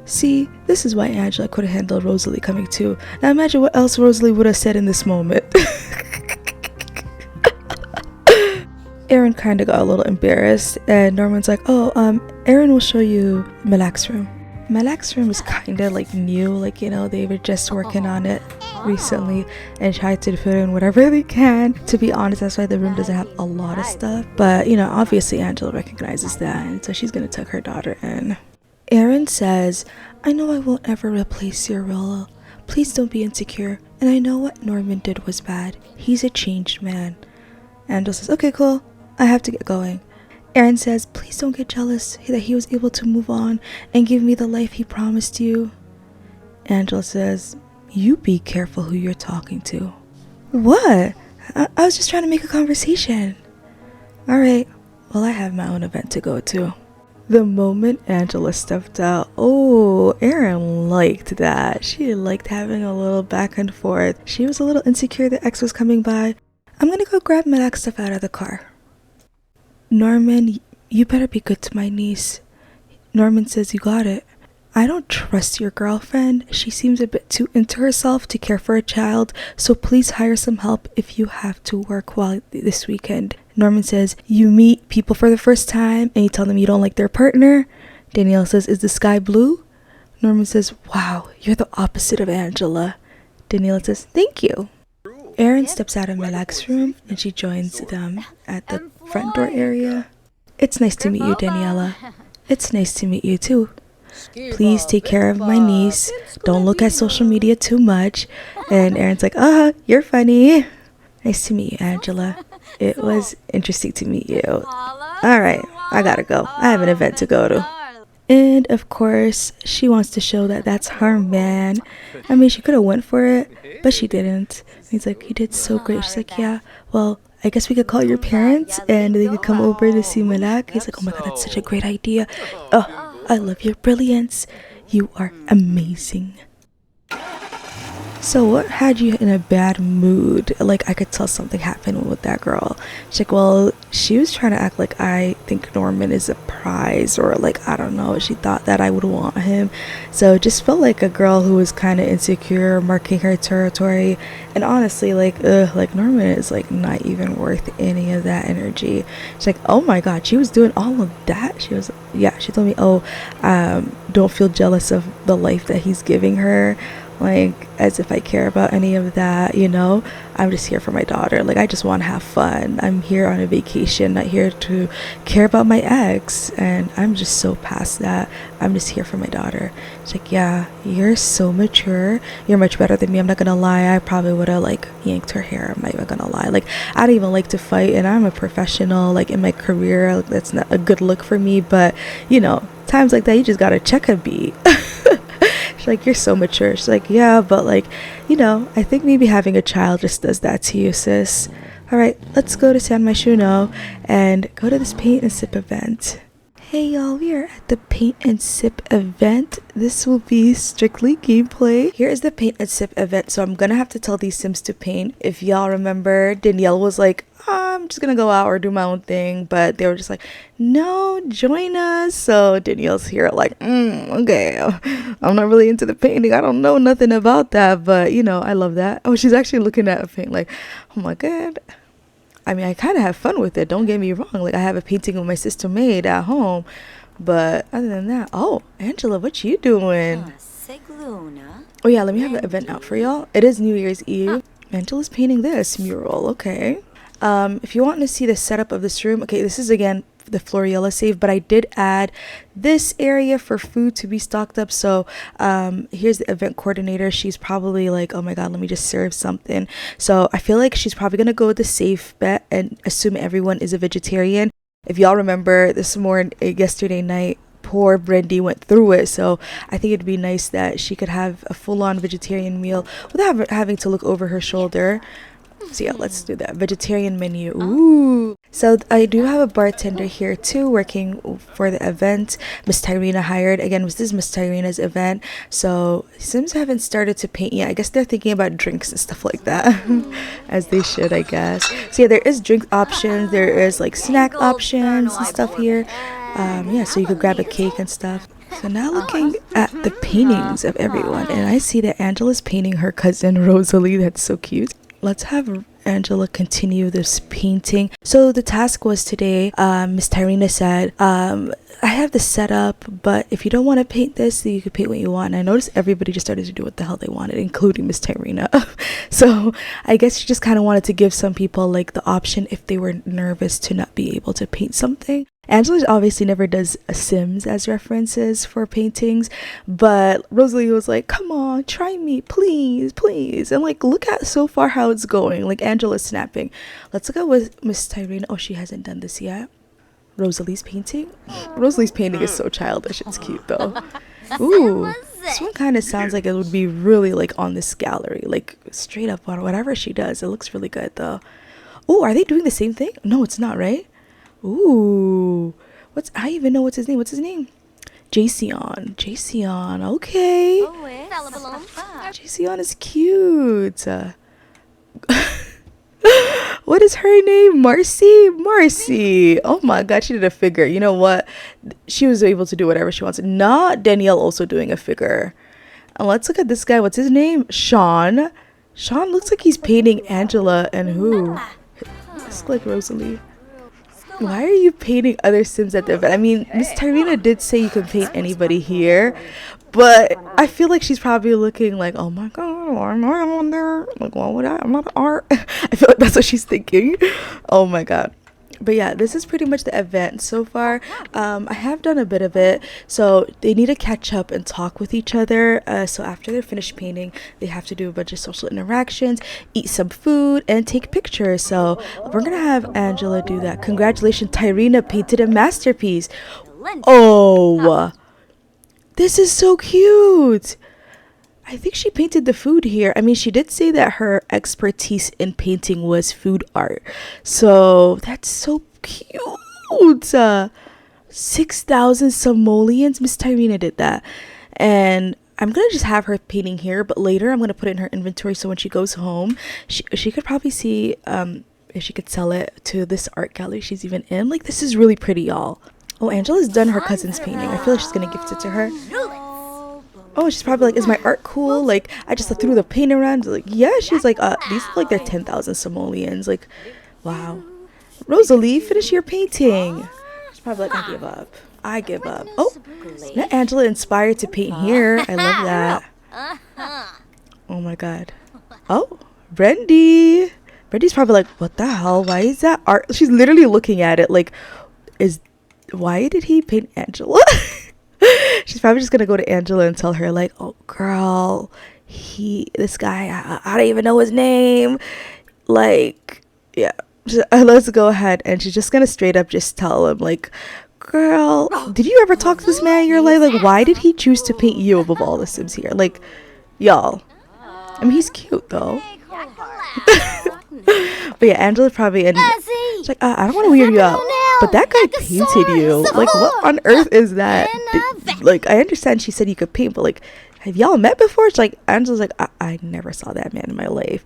See, this is why Angela could have handled Rosalie coming too. Now imagine what else Rosalie would have said in this moment. Erin kind of got a little embarrassed, and Norman's like, oh, Erin will show you Malak's room. Malak's room is kind of like new, like, you know, they were just working on it recently and tried to fit in whatever they can. To be honest, that's why the room doesn't have a lot of stuff. But, you know, obviously Angela recognizes that, and so she's gonna tuck her daughter in. Erin says, I know I won't ever replace your role. Please don't be insecure. And I know what Norman did was bad. He's a changed man. Angela says, okay, cool. I have to get going. Erin says, please don't get jealous that he was able to move on and give me the life he promised you. Angela says, you be careful who you're talking to. What? I was just trying to make a conversation. Alright, well, I have my own event to go to. The moment Angela stepped out, oh, Erin liked that. She liked having a little back and forth. She was a little insecure that X was coming by. I'm gonna go grab Malak's stuff out of the car. Norman, you better be good to my niece. Norman says, you got it. I don't trust your girlfriend. She seems a bit too into herself to care for a child, so please hire some help if you have to work while this weekend. Norman says, you meet people for the first time and you tell them you don't like their partner. Danielle says, is the sky blue? Norman says, wow, you're the opposite of Angela. Daniela says, thank you. Erin steps out of Malak's room and she joins them at the front door area. It's nice to meet you, Daniela. It's nice to meet you too. Please take care of my niece. Don't look at social media too much. And Erin's like, you're funny. Nice to meet you, Angela. It was interesting to meet you. Alright, I gotta go. I have an event to go to. And of course, she wants to show that that's her man. I mean, she could have went for it, but she didn't. And he's like, you did so great. She's like, yeah, well, I guess we could call your parents and they could come over to see Malak. He's like, oh my god, that's such a great idea. Oh, I love your brilliance. You are amazing. So what had you in a bad mood? Like, I could tell something happened with that girl. She's like, well, she was trying to act like I think Norman is a prize, or like, I don't know, she thought that I would want him. So it just felt like a girl who was kind of insecure, marking her territory. And honestly, like Norman is like not even worth any of that energy. She's like, oh my god, she was doing all of that. She was, yeah, she told me, don't feel jealous of the life that he's giving her. Like, as if I care about any of that, you know. I'm just here for my daughter. Like, I just want to have fun. I'm here on a vacation, not here to care about my ex. And I'm just so past that. I'm just here for my daughter. She's like, yeah, you're so mature. You're much better than me. I'm not gonna lie. I probably would have like yanked her hair. I'm not even gonna lie. Like, I don't even like to fight, and I'm a professional. Like, in my career, that's not a good look for me. But you know, times like that, you just gotta check a beat. She's like, you're so mature. She's like, yeah, but like, you know, I think maybe having a child just does that to you, sis. All right, let's go to San Myshuno and go to this paint and sip event. Hey y'all, we are at the paint and sip event. This will be strictly gameplay. Here is the paint and sip event. So I'm gonna have to tell these sims to paint. If y'all remember, Danielle was like, I'm just gonna go out or do my own thing, but they were just like, no, join us. So Danielle's here like, okay, I'm not really into the painting. I don't know nothing about that, but you know, I love that. Oh, she's actually looking at a paint like, oh my god. I mean, I kind of have fun with it, don't get me wrong. Like, I have a painting of my sister made at home, but other than that, oh, Angela, what you doing? Oh yeah, let me have the event out for y'all. It is New Year's Eve. Angela's painting this mural, okay. If you want to see the setup of this room, okay, this is again the Floriella save, but I did add this area for food to be stocked up. So here's the event coordinator. She's probably like, oh my god, let me just serve something. So I feel like she's probably gonna go with the safe bet and assume everyone is a vegetarian. If y'all remember yesterday night, poor Brandy went through it, so I think it'd be nice that she could have a full-on vegetarian meal without having to look over her shoulder. So yeah, let's do that vegetarian menu. Ooh. So I do have a bartender here too, working for the event. Miss Tyrena hired. Again, this is Miss Tyrena's event, so Sims haven't started to paint yet. I guess they're thinking about drinks and stuff like that. As they should, I guess. So yeah, there is drink options, there is like snack options and stuff here. Yeah, so you could grab a cake and stuff. So now looking at the paintings of everyone, and I see that Angela's painting her cousin Rosalie. That's so cute. Let's have Angela continue this painting. So the task was today, Miss Tyrena said, I have the setup, but if you don't want to paint this, then you can paint what you want. And I noticed everybody just started to do what the hell they wanted, including Miss Tyrena. So I guess she just kind of wanted to give some people like the option if they were nervous to not be able to paint something. Angela obviously never does Sims as references for paintings, but Rosalie was like, come on, try me, please, please. And like, look at so far how it's going. Like, Angela's snapping. Let's look at what Miss Tyrena, oh, she hasn't done this yet. Rosalie's painting? Rosalie's painting is so childish. It's cute though. Ooh, this one kind of sounds like it would be really like on this gallery, like straight up on whatever she does. It looks really good though. Oh, are they doing the same thing? No, it's not, right? Ooh, I even know what's his name. What's his name? Jason, okay. Jason is cute. What is her name? Marcy. Oh my god, she did a figure. You know what? She was able to do whatever she wants. Not Danielle also doing a figure. And let's look at this guy. What's his name? Sean looks like he's painting Angela and who? It's like Rosalie. Why are you painting other Sims at the event? I mean, Miss Tyrena did say you can paint anybody here, But I feel like she's probably looking like, oh my god, why am I on there? Like, why would I'm not art. I feel like that's what she's thinking. Oh my god. But yeah, this is pretty much the event so far. I have done a bit of it, so they need to catch up and talk with each other. So after they're finished painting, they have to do a bunch of social interactions, eat some food, and take pictures. So we're gonna have Angela do that. Congratulations, Tyrina painted a masterpiece. Oh, this is so cute. I think she painted the food here. I mean, she did say that her expertise in painting was food art. So that's so cute. 6,000 simoleons. Miss Tyrina did that. And I'm going to just have her painting here. But later, I'm going to put it in her inventory. So when she goes home, she could probably see if she could sell it to this art gallery she's even in. Like, this is really pretty, y'all. Oh, Angela's done her cousin's painting. I feel like she's going to gift it to her. Oh, she's probably like, is my art cool? Like, I just threw the paint around. Like, yeah, she's like, these look like they're 10,000 simoleons. Like, wow. Rosalie, finish your painting. She's probably like, I give up. I give up. Oh, not Angela inspired to paint here. I love that. Oh my god. Oh, Brendy. Brendy's probably like, what the hell? Why is that art? She's literally looking at it like, why did he paint Angela? She's probably just gonna go to Angela and tell her like, oh girl, this guy, I don't even know his name. Like, yeah, let's go ahead. And she's just gonna straight up just tell him like, girl, did you ever talk to this man in your life? Like, why did he choose to paint you above all the Sims here? Like, y'all, I mean, he's cute though. But yeah, Angela's probably in. She's like, I don't want to weird you out, but that guy painted you. Like, what on earth is that? Like, I understand she said you could paint, but like, have y'all met before? She's like, Angela's like, I never saw that man in my life.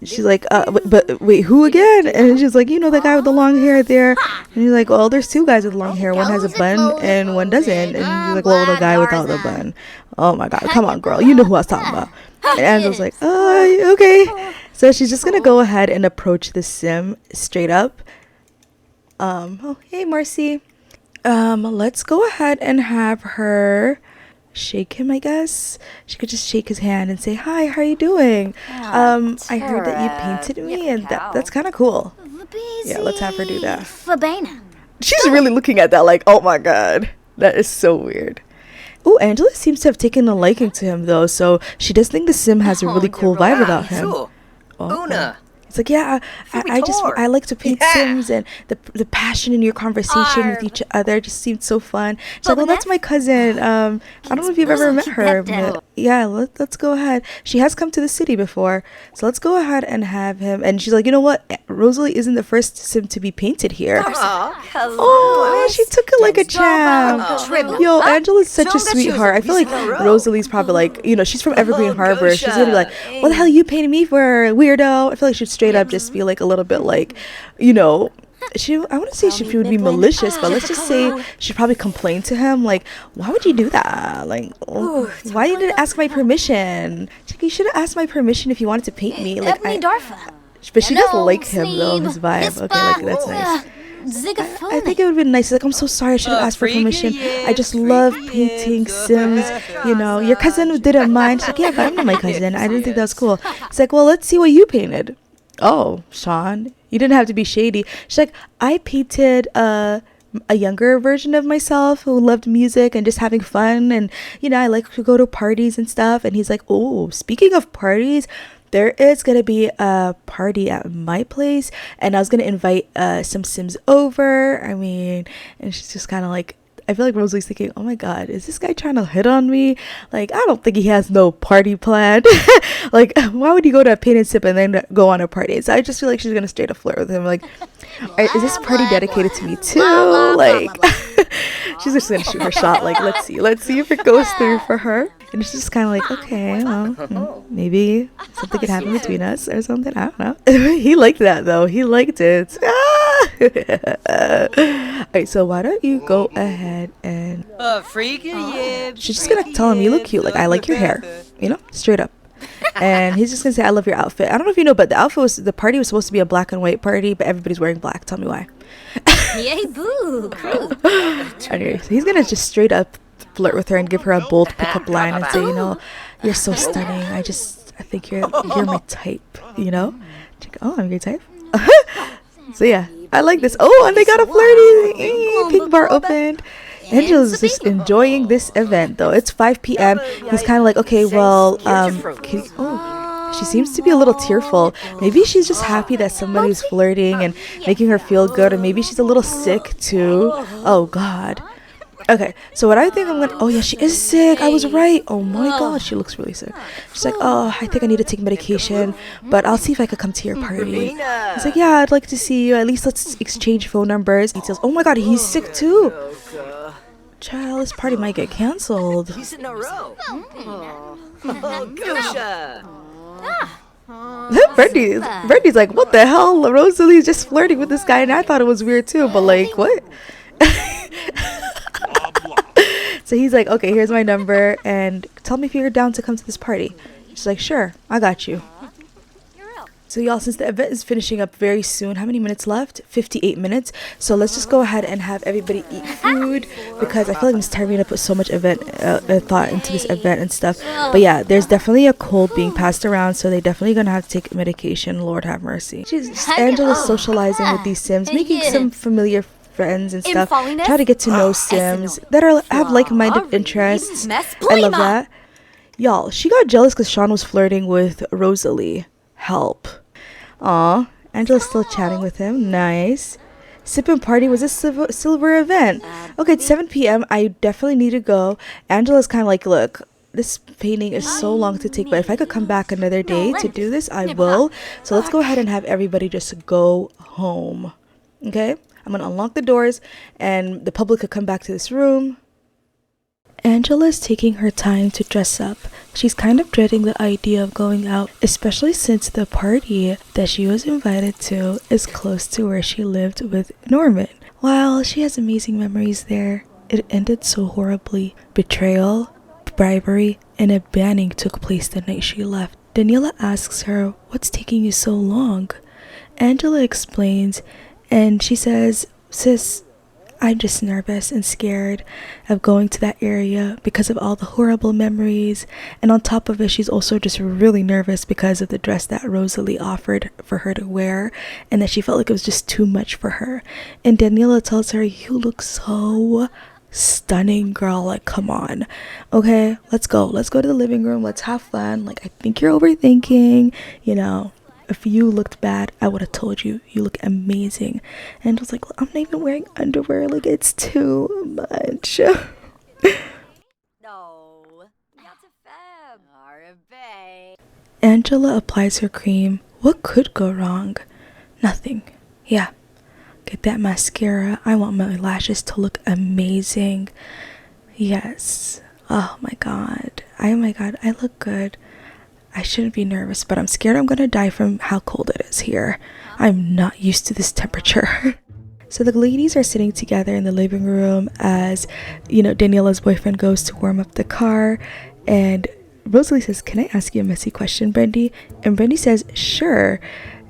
She's like, but wait, who again? And she's like, you know, the guy with the long hair there. And he's like, well, there's two guys with long hair. One has a bun and one doesn't. And she's like, well, the guy without the bun. Oh my god, come on, girl, you know who I was talking about. And Angela's like, okay. So she's just gonna go ahead and approach the sim straight up. Oh, hey Marcy. Let's go ahead and have her shake him, I guess. She could just shake his hand and say, hi, how are you doing? I heard that you painted me, and that's kind of cool. Yeah, let's have her do that. She's really looking at that like, oh my god, that is so weird. Oh, Angela seems to have taken a liking to him though, so she does think the sim has a really cool vibe about him. Oh. It's like, yeah, I like to paint Sims, and the passion in your conversation with each other just seemed so fun. She's like, well, that's my cousin. I don't know if you've ever met her, but yeah, let's go ahead. She has come to the city before, so let's go ahead and have him. And she's like, you know what? Rosalie isn't the first Sim to be painted here. Oh, she took it like a champ. Yo, Angela's such a sweetheart. I feel like Rosalie's probably like, you know, she's from Evergreen Harbor. She's gonna be like, what the hell are you painting me for, weirdo? I feel like she'd straight up just be like a little bit like, you know, I wouldn't say she would be malicious, but let's just say she'd probably complain to him like, why would you do that? Like, why you didn't ask my permission? Like, you should have asked my permission if you wanted to paint me. Like, but she does like him though, his vibe. Okay, like that's nice. I think it would have been nice. Like, I'm so sorry, I should have asked for permission. I just love painting Sims. You know, your cousin didn't mind. She's like, yeah, but I'm not my cousin. I didn't think that was cool. It's like, well, let's see what you painted. Oh, Sean, you didn't have to be shady. She's like, I painted a younger version of myself who loved music and just having fun, and you know, I like to go to parties and stuff. And he's like, oh, speaking of parties, there is gonna be a party at my place, and I was gonna invite some Sims over. I mean, and she's just kind of like, I feel like Rosalie's thinking, oh my god, is this guy trying to hit on me? Like, I don't think he has no party planned. Like, why would you go to a paint and sip and then go on a party? So I just feel like she's gonna straight up flirt with him. Like, is this party dedicated to me too? Like, she's just gonna shoot her shot. Like, let's see if it goes through for her. And it's just kind of like, okay, well, maybe something could happen between us or something. I don't know. He liked that though. He liked it. Alright, so why don't you go ahead and she's just gonna tell him, you look cute, like, I like your hair, you know, straight up. And he's just gonna say, I love your outfit. I don't know if you know, but the party was supposed to be a black and white party, but everybody's wearing black. Tell me why. Yay, boo. Anyway, so he's gonna just straight up flirt with her and give her a bold pickup line and say, you know, you're so stunning. I think you're my type, you know? She's like, oh, I'm your type? So yeah, I like this. Oh, and they got a flirty pink bar opened. Angela's just enjoying this event though. It's 5 p.m. He's kind of like, okay, well, she seems to be a little tearful. Maybe she's just happy that somebody's flirting and making her feel good, or maybe she's a little sick too. Oh God. Okay, so what I think I'm gonna, oh yeah, she is sick. I was right. Oh my God, she looks really sick. She's like, oh, I think I need to take medication, but I'll see if I could come to your party. He's like, yeah, I'd like to see you. At least let's exchange phone numbers. Details. Oh my God, he's sick too. Child, this party might get canceled. Brandy's like, what the hell? Rosalie's just flirting with this guy, and I thought it was weird too, but like, what? So he's like, okay, here's my number, and tell me if you're down to come to this party. She's like, sure, I got you. So y'all, since the event is finishing up very soon, how many minutes left? 58 minutes. So let's just go ahead and have everybody eat food, because I feel like Miss Tyrina put so much thought into this event and stuff. But yeah, there's definitely a cold being passed around, so they're definitely gonna have to take medication. Lord have mercy. Angela's socializing with these Sims, making some familiar friends and stuff. Try to get to know Sims that have like-minded interests. I love that. Y'all, she got jealous because Sean was flirting with Rosalie. Help. Aw, Angela's still chatting with him. Nice. Sipping party was a silver event. Okay, it's 7 p.m. I definitely need to go. Angela's kind of like, look, this painting is so long to take, but if I could come back another day to do this, I will. So let's go ahead and have everybody just go home. Okay? I'm going to unlock the doors and the public could come back to this room. Angela's taking her time to dress up. She's kind of dreading the idea of going out, especially since the party that she was invited to is close to where she lived with Norman. While she has amazing memories there, it ended so horribly. Betrayal, bribery, and a banning took place the night she left. Daniela asks her, what's taking you so long? Angela explains, and she says, sis, I'm just nervous and scared of going to that area because of all the horrible memories. And on top of it, she's also just really nervous because of the dress that Rosalie offered for her to wear, and that she felt like it was just too much for her. And Daniela tells her, you look so stunning, girl. Like, come on. Okay, let's go to the living room. Let's have fun. Like, I think you're overthinking, you know. If you looked bad, I would have told you. You look amazing. And I was like, I'm not even wearing underwear. Like, it's too much. Angela applies her cream. What could go wrong? Nothing. Yeah. Get that mascara. I want my lashes to look amazing. Yes. Oh my god. I look good. I shouldn't be nervous, but I'm scared I'm gonna die from how cold it is here. I'm not used to this temperature. So the ladies are sitting together in the living room as, you know, Daniela's boyfriend goes to warm up the car, and Rosalie says, can I ask you a messy question, Brandy? And Brandy says, sure.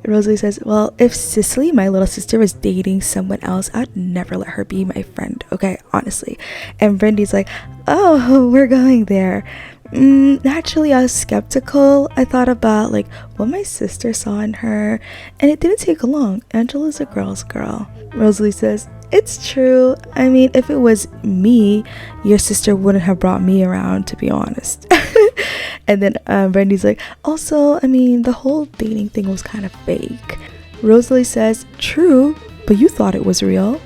Rosalie says, well, if Cicely, my little sister, was dating someone else, I'd never let her be my friend, okay, honestly. And Brandy's like, oh, we're going there. Naturally, I was skeptical. I thought about like what my sister saw in her, and it didn't take long. Angela's a girl's girl. Rosalie says, it's true. I mean, if it was me, your sister wouldn't have brought me around, to be honest. And then Brandy's like, also, I mean, the whole dating thing was kind of fake. Rosalie says, true, but you thought it was real.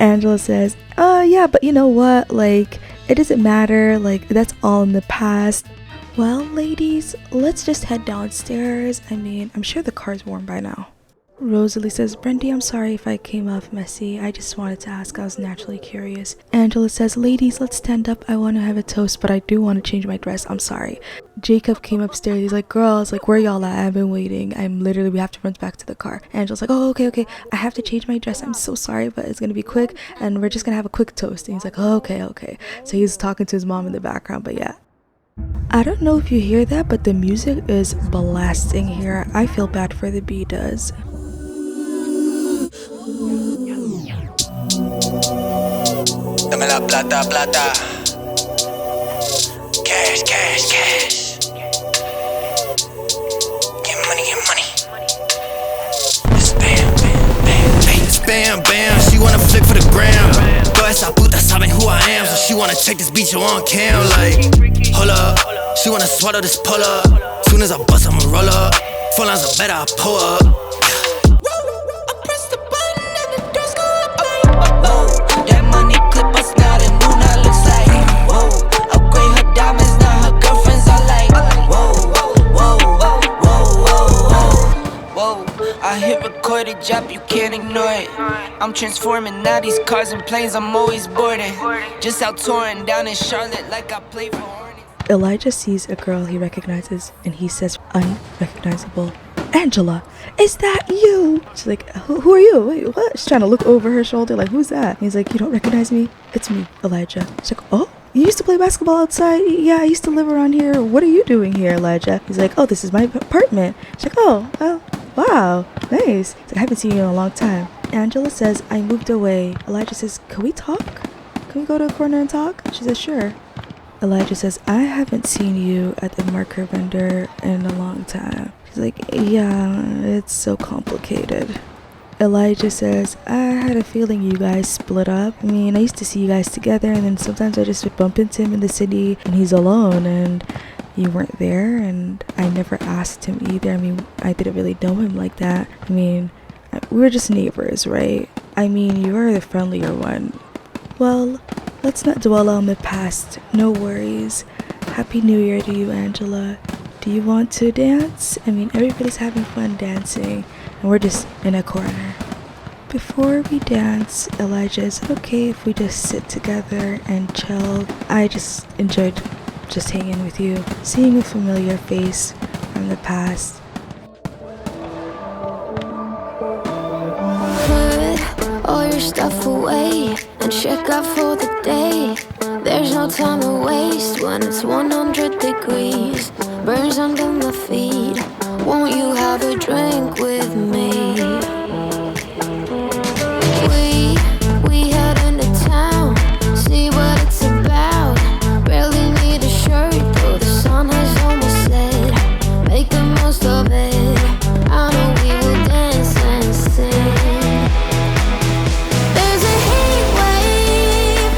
Angela says, yeah, but you know what, like, it doesn't matter, like, that's all in the past. Well, ladies, let's just head downstairs. I mean, I'm sure the car's warm by now. Rosalie says, Brandy, I'm sorry if I came off messy. I just wanted to ask. I was naturally curious. Angela says, ladies, let's stand up. I want to have a toast, but I do want to change my dress. I'm sorry. Jacob came upstairs. He's like, girls, like, where y'all at? I've been waiting. We have to run back to the car. Angela's like, oh, okay. I have to change my dress. I'm so sorry, but it's going to be quick, and we're just going to have a quick toast. And he's like, oh, okay. So he's talking to his mom in the background, but yeah. I don't know if you hear that, but the music is blasting here. I feel bad for the B-Does. Dame la plata. cash, cash, cash. Get money, get money. Just bam, bam, bam. Hey, just bam, bam. She wanna flick for the gram. Todas esas putas saben who I am, so she wanna check this bitch on cam. Like, hold up. She wanna swallow this pull up. Soon as I bust, I'ma roll up. Four lines are better, I pull up. I hit recorded drop, you can't ignore it. I'm transforming now these cars and planes, I'm always boarding. Just out touring down in Charlotte like I play for Hornets. Elijah sees a girl he recognizes and he says unrecognizable, Angela, is that you? She's like, who are you? Wait, what? She's trying to look over her shoulder like, who's that? He's like, you don't recognize me? It's me, Elijah. She's like, oh, you used to play basketball outside? Yeah, I used to live around here. What are you doing here, Elijah? He's like, oh, this is my apartment. She's like, oh, wow, nice. He's like, I haven't seen you in a long time. Angela says, I moved away. Elijah says, can we talk? Can we go to a corner and talk? She says, sure. Elijah says, I haven't seen you at the marker vendor in a long time. She's like, yeah, it's so complicated. Elijah says, I had a feeling you guys split up. I mean, I used to see you guys together, and then sometimes I just would bump into him in the city and he's alone and you weren't there, and I never asked him either. I mean, I didn't really know him like that. I mean, we were just neighbors, right? I mean, you are the friendlier one. Well, let's not dwell on the past. No worries. Happy New Year to you, Angela. Do you want to dance? I mean, everybody's having fun dancing, and we're just in a corner. Before we dance, Elijah, is it okay if we just sit together and chill? I just enjoyed just hanging with you, seeing a familiar face from the past. Put all your stuff away and check out for the day. There's no time to waste when it's 100 degrees. Burns under my feet. Won't you have a drink with me? We head into town, see what it's about. Barely need a shirt, though the sun has almost set. Make the most of it. I know we will dance and sing. There's a heat wave.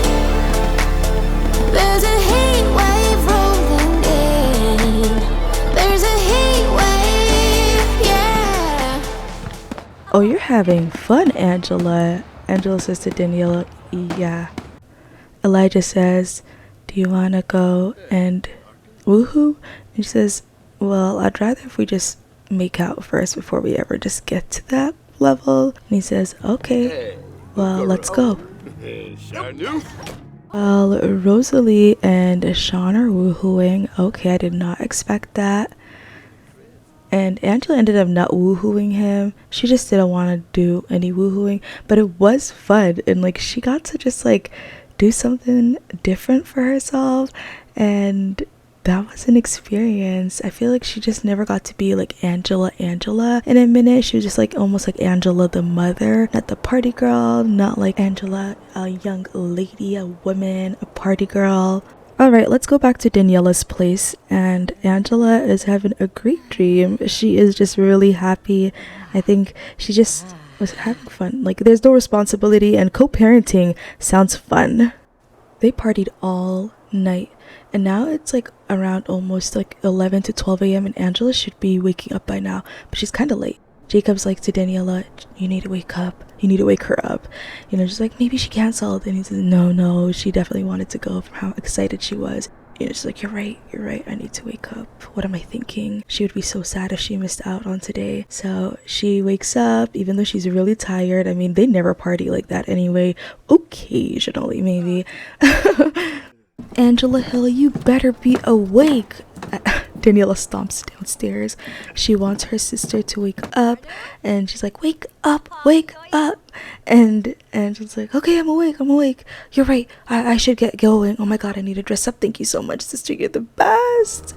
There's a heat wave rolling in. There's a heat wave, yeah. Oh, you're having fun, Angela. Angela says to Daniela, yeah. Elijah says, do you want to go and woohoo? And she says, well, I'd rather if we just make out first before we ever just get to that level. And he says, okay, well, let's go. Well, Rosalie and Sean are woohooing. Okay, I did not expect that. And Angela ended up not woohooing him. She just didn't want to do any woohooing, but it was fun, and like she got to just like do something different for herself, and that was an experience. I feel like she just never got to be like Angela in a minute. She was just like almost like Angela the mother, not the party girl, not like Angela a young lady, a woman, a party girl. Alright, let's go back to Daniela's place, and Angela is having a great dream. She is just really happy. I think she just was having fun. Like, there's no responsibility, and co-parenting sounds fun. They partied all night, and now it's like around almost like 11 to 12 a.m. and Angela should be waking up by now, but she's kind of late. Jacob's like to Daniela, you need to wake up. You need to wake her up. You know, just like, maybe she canceled. And he says, no, she definitely wanted to go from how excited she was. You know, she's like, you're right. I need to wake up. What am I thinking? She would be so sad if she missed out on today. So she wakes up, even though she's really tired. I mean, they never party like that anyway. Occasionally, maybe. Angela Hill, you better be awake. Daniela stomps downstairs. She wants her sister to wake up, and she's like, wake up. And Angela's like, okay, I'm awake. You're right, I should get going. Oh my god, I need to dress up. Thank you so much, sister, you're the best.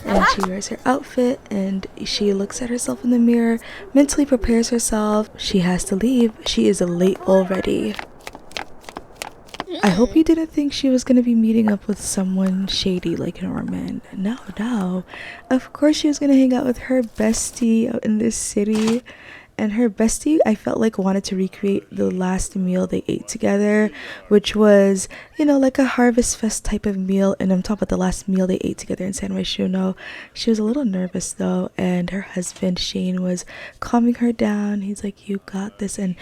And she wears her outfit, and she looks at herself in the mirror, mentally prepares herself. She has to leave. She is late already. I hope you didn't think she was gonna be meeting up with someone shady like Norman. No, no. Of course she was gonna hang out with her bestie out in this city. And her bestie, I felt like, wanted to recreate the last meal they ate together, which was, you know, like a Harvest Fest type of meal. And I'm talking about the last meal they ate together in San Myshuno. She was a little nervous though, and her husband Shane was calming her down. He's like, "You got this." And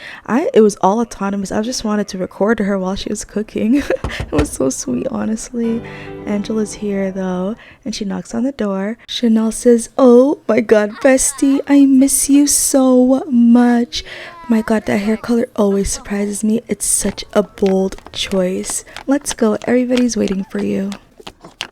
it was all autonomous. I just wanted to record her while she was cooking. It was so sweet, honestly. Angela's here though, and she knocks on the door. Chanel says, "Oh my god, bestie, I miss you so much." My god, that hair color always surprises me. It's such a bold choice. Let's go, everybody's waiting for you.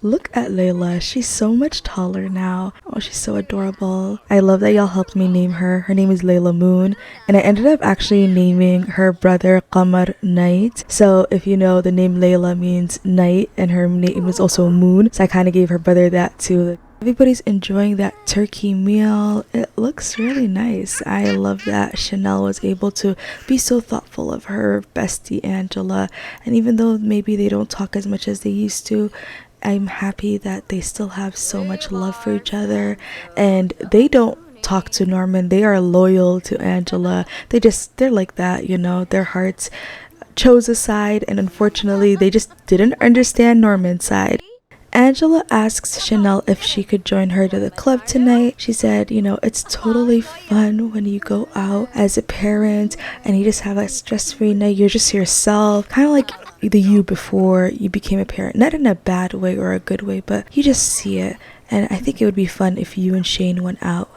Look at Layla, she's so much taller now. Oh, she's so adorable. I love that y'all helped me name her. Her name is Layla Moon, and I ended up actually naming her brother Qamar Night. So if you know, the name Layla means night, and her name is also Moon, so I kind of gave her brother that too. Everybody's enjoying that turkey meal. It looks really nice. I love that Chanel was able to be so thoughtful of her bestie Angela, and even though maybe they don't talk as much as they used to, I'm happy that they still have so much love for each other, and they don't talk to Norman. They are loyal to Angela. They're like that, you know. Their hearts chose a side, and unfortunately they just didn't understand Norman's side. Angela asks Chanel if she could join her to the club tonight. She said, you know, it's totally fun when you go out as a parent and you just have a stress-free night. You're just yourself, kind of like the you before you became a parent. Not in a bad way or a good way, but you just see it. And I think it would be fun if you and Shane went out.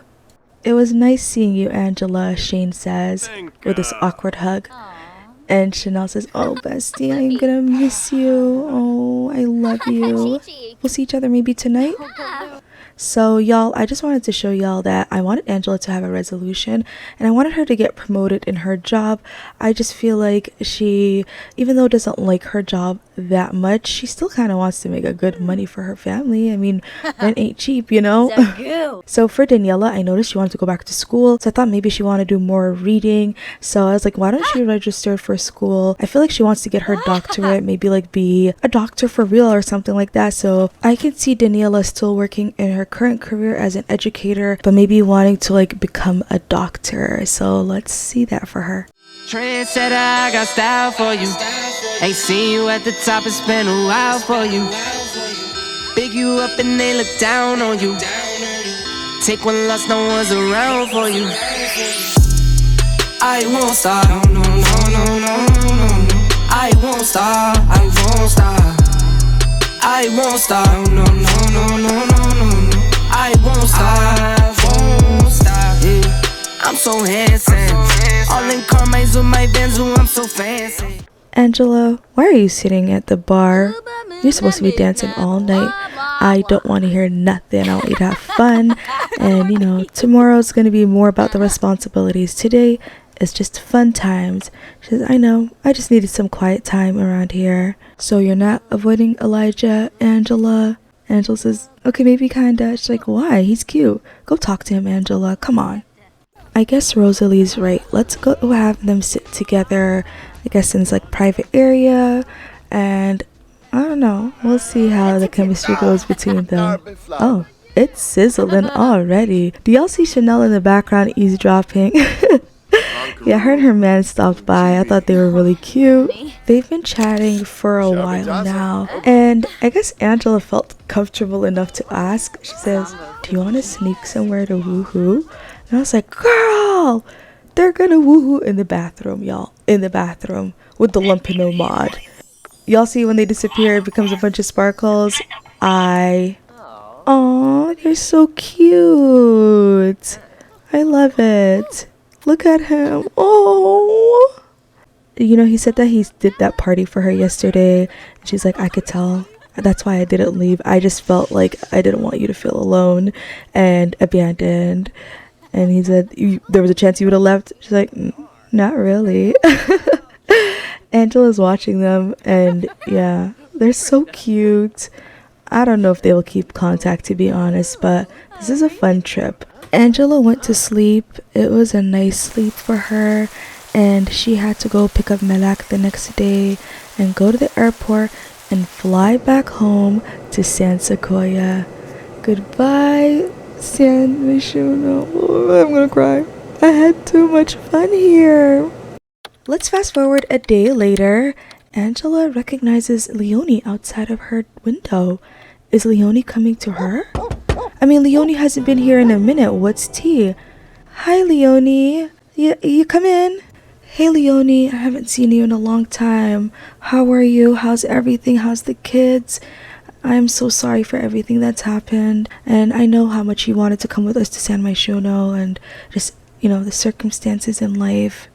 "It was nice seeing you, Angela," Shane says with this awkward hug. And Chanel says, "Oh, bestie, I'm gonna miss you. Oh, I love you. We'll see each other maybe tonight." So y'all, I just wanted to show y'all that I wanted Angela to have a resolution, and I wanted her to get promoted in her job. I just feel like she, even though doesn't like her job that much, she still kind of wants to make a good money for her family. I mean, rent ain't cheap, you know. So for Daniela, I noticed she wanted to go back to school, so I thought maybe she wanted to do more reading. So I was like, why don't she register for school? I feel like she wants to get her doctorate, maybe like be a doctor for real or something like that. So I could see Daniela still working in her current career as an educator, but maybe wanting to like become a doctor. So let's see that for her. Trendsetter, I got style for you. Ain't seen you at the top, it's been a while for you. Big you up and they look down on you. Take one loss, no one's around for you. I won't stop, no, no, no, no, no, no. I won't stop, I won't stop. I won't stop, no, no, no, no, no, no. I won't stop, yeah. I'm so handsome. All in Carmine's with my Benz, I'm so fancy. Angela, why are you sitting at the bar? You're supposed to be dancing all night. I don't want to hear nothing. I want you to have fun. And you know, tomorrow's going to be more about the responsibilities. Today is just fun times. She says, I know, I just needed some quiet time around here. So you're not avoiding Elijah, Angela? Angela says, okay, maybe kinda. She's like, why? He's cute. Go talk to him, Angela. Come on. I guess Rosalie's right. Let's go have them sit together, I guess in this like private area, and I don't know, we'll see how the chemistry goes between them. Oh, it's sizzling already. Do y'all see Chanel in the background eavesdropping? Yeah, her and her man stopped by. I thought they were really cute. They've been chatting for a while now, and I guess Angela felt comfortable enough to ask. She says, do you want to sneak somewhere to woohoo? And I was like, girl, they're gonna woohoo in the bathroom, y'all. In the bathroom with the Lumpino mod. Y'all see when they disappear, it becomes a bunch of sparkles. Oh, they're so cute. I love it. Look at him. Oh. You know, he said that he did that party for her yesterday. And she's like, I could tell. That's why I didn't leave. I just felt like I didn't want you to feel alone and abandoned. And he said, there was a chance you would have left. She's like, not really. Angela's watching them, and yeah, they're so cute. I don't know if they will keep contact, to be honest, but this is a fun trip. Angela went to sleep. It was a nice sleep for her, and she had to go pick up Melak the next day. and go to the airport and fly back home to San Sequoia. Goodbye, San Mishuno. Oh, I'm gonna cry. I had too much fun here. Let's fast forward a day later. Angela recognizes Leonie outside of her window. Is Leonie coming to her? I mean, Leonie hasn't been here in a minute. What's tea? Hi, Leonie. You come in. Hey, Leonie. I haven't seen you in a long time. How are you? How's everything? How's the kids? I'm so sorry for everything that's happened. And I know how much you wanted to come with us to San Myshuno and just, the circumstances in life.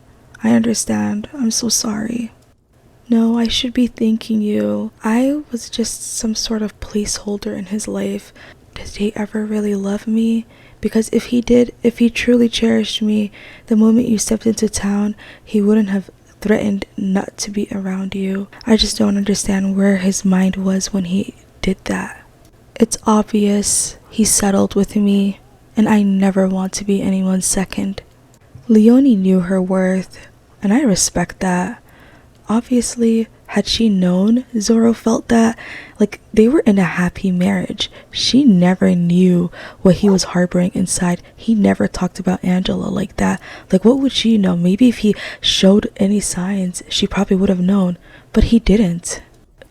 I understand. I'm so sorry. No, I should be thanking you. I was just some sort of placeholder in his life. Did he ever really love me? Because if he did, if he truly cherished me, the moment you stepped into town, he wouldn't have threatened not to be around you. I just don't understand where his mind was when he did that. It's obvious he settled with me, and I never want to be anyone's second. Leonie knew her worth, and I respect that. Obviously, had she known Zoro felt that, like, they were in a happy marriage. She never knew what he was harboring inside. He never talked about Angela like that. Like, what would she know? Maybe if he showed any signs, she probably would have known, but he didn't.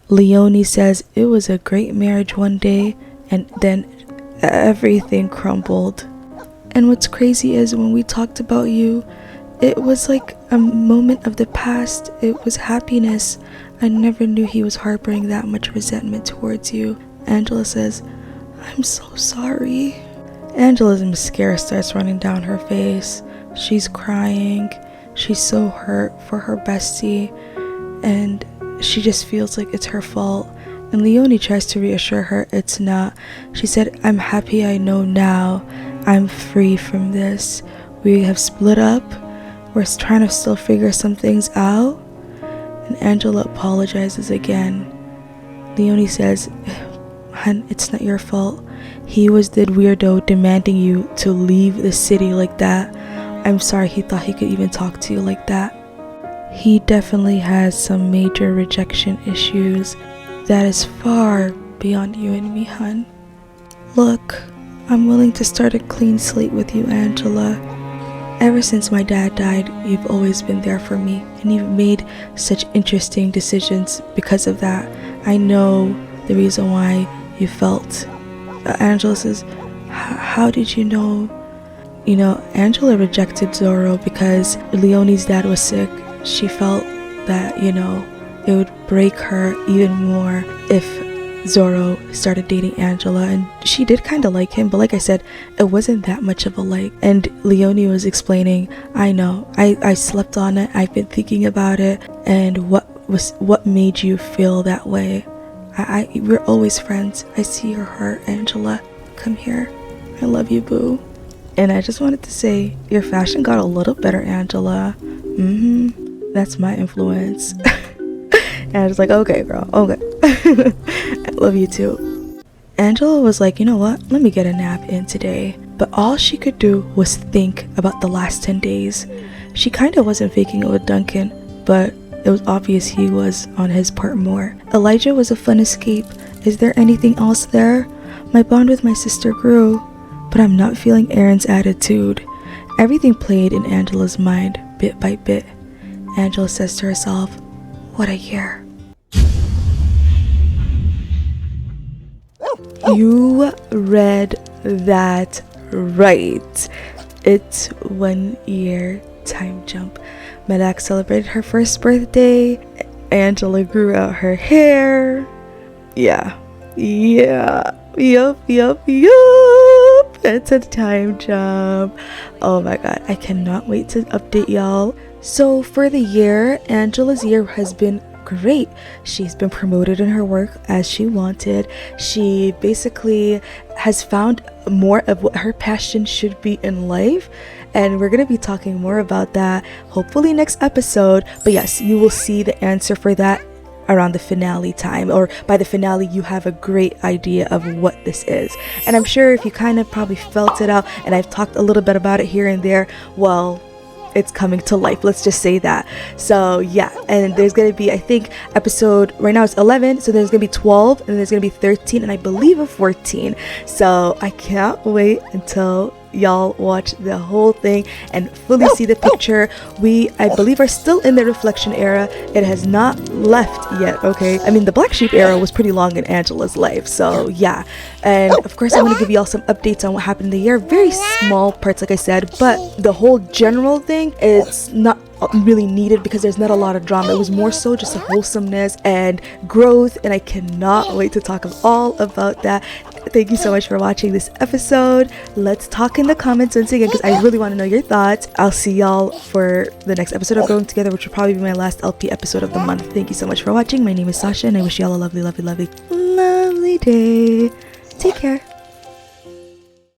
Leonie says it was a great marriage one day, and then everything crumbled. And what's crazy is when we talked about you, it was like a moment of the past. It was happiness. I never knew he was harboring that much resentment towards you. Angela says, I'm so sorry. Angela's mascara starts running down her face. She's crying. She's so hurt for her bestie. And she just feels like it's her fault. And Leonie tries to reassure her it's not. She said, I'm happy I know now. I'm free from this. We have split up. We're trying to still figure some things out. And Angela apologizes again. Leonie says, Hun, it's not your fault. He was the weirdo demanding you to leave the city like that. I'm sorry he thought he could even talk to you like that. He definitely has some major rejection issues that is far beyond you and me, hun. Look, I'm willing to start a clean slate with you, Angela. Ever since my dad died, you've always been there for me, and you've made such interesting decisions because of that. I know the reason why you felt. Angela says, how did you know? Angela rejected Zoro because Leonie's dad was sick. She felt that, it would break her even more if Zoro started dating Angela, and she did kind of like him, but like I said, it wasn't that much of a like. And Leonie was explaining, I know, I slept on it, I've been thinking about it, and what made you feel that way? We're always friends. I see your heart, Angela. Come here. I love you, boo. And I just wanted to say, your fashion got a little better, Angela. That's my influence. And I was like, okay, girl, okay. I love you too. Angela was like, you know what? Let me get a nap in today. But all she could do was think about the last 10 days. She kind of wasn't faking it with Duncan, but it was obvious he was on his part more. Elijah was a fun escape. Is there anything else there? My bond with my sister grew, but I'm not feeling Aaron's attitude. Everything played in Angela's mind, bit by bit. Angela says to herself, what a year. You read that right. It's 1 year time jump. Malak celebrated her first birthday. Angela grew out her hair. Yeah. Yup. It's a time jump. Oh my god, I cannot wait to update y'all. So for the year, Angela's year has been great. She's been promoted in her work as she wanted. She basically has found more of what her passion should be in life, and we're going to be talking more about that hopefully next episode. But yes, you will see the answer for that around the finale time, or by the finale you have a great idea of what this is. And I'm sure if you kind of probably felt it out, and I've talked a little bit about it here and there, well, it's coming to life. Let's just say that. So yeah, and there's gonna be, I think, episode right now it's 11, so there's gonna be 12, and there's gonna be 13, and I believe a 14. So I can't wait until y'all watch the whole thing and fully see the picture. We, I believe, are still in the reflection era. It has not left yet, okay? I mean, the black sheep era was pretty long in Angela's life, so yeah. And of course, I'm gonna give y'all some updates on what happened in the year. Very small parts, like I said, but the whole general thing, it's not really needed because there's not a lot of drama. It was more so just a wholesomeness and growth, and I cannot wait to talk all about that. Thank you so much for watching this episode. Let's talk in the comments once again because I really want to know your thoughts. I'll see y'all for the next episode of Growing Together, which will probably be my last LP episode of the month. Thank you so much for watching. My name is Sasha, and I wish y'all a lovely, lovely, lovely, lovely day. Take care.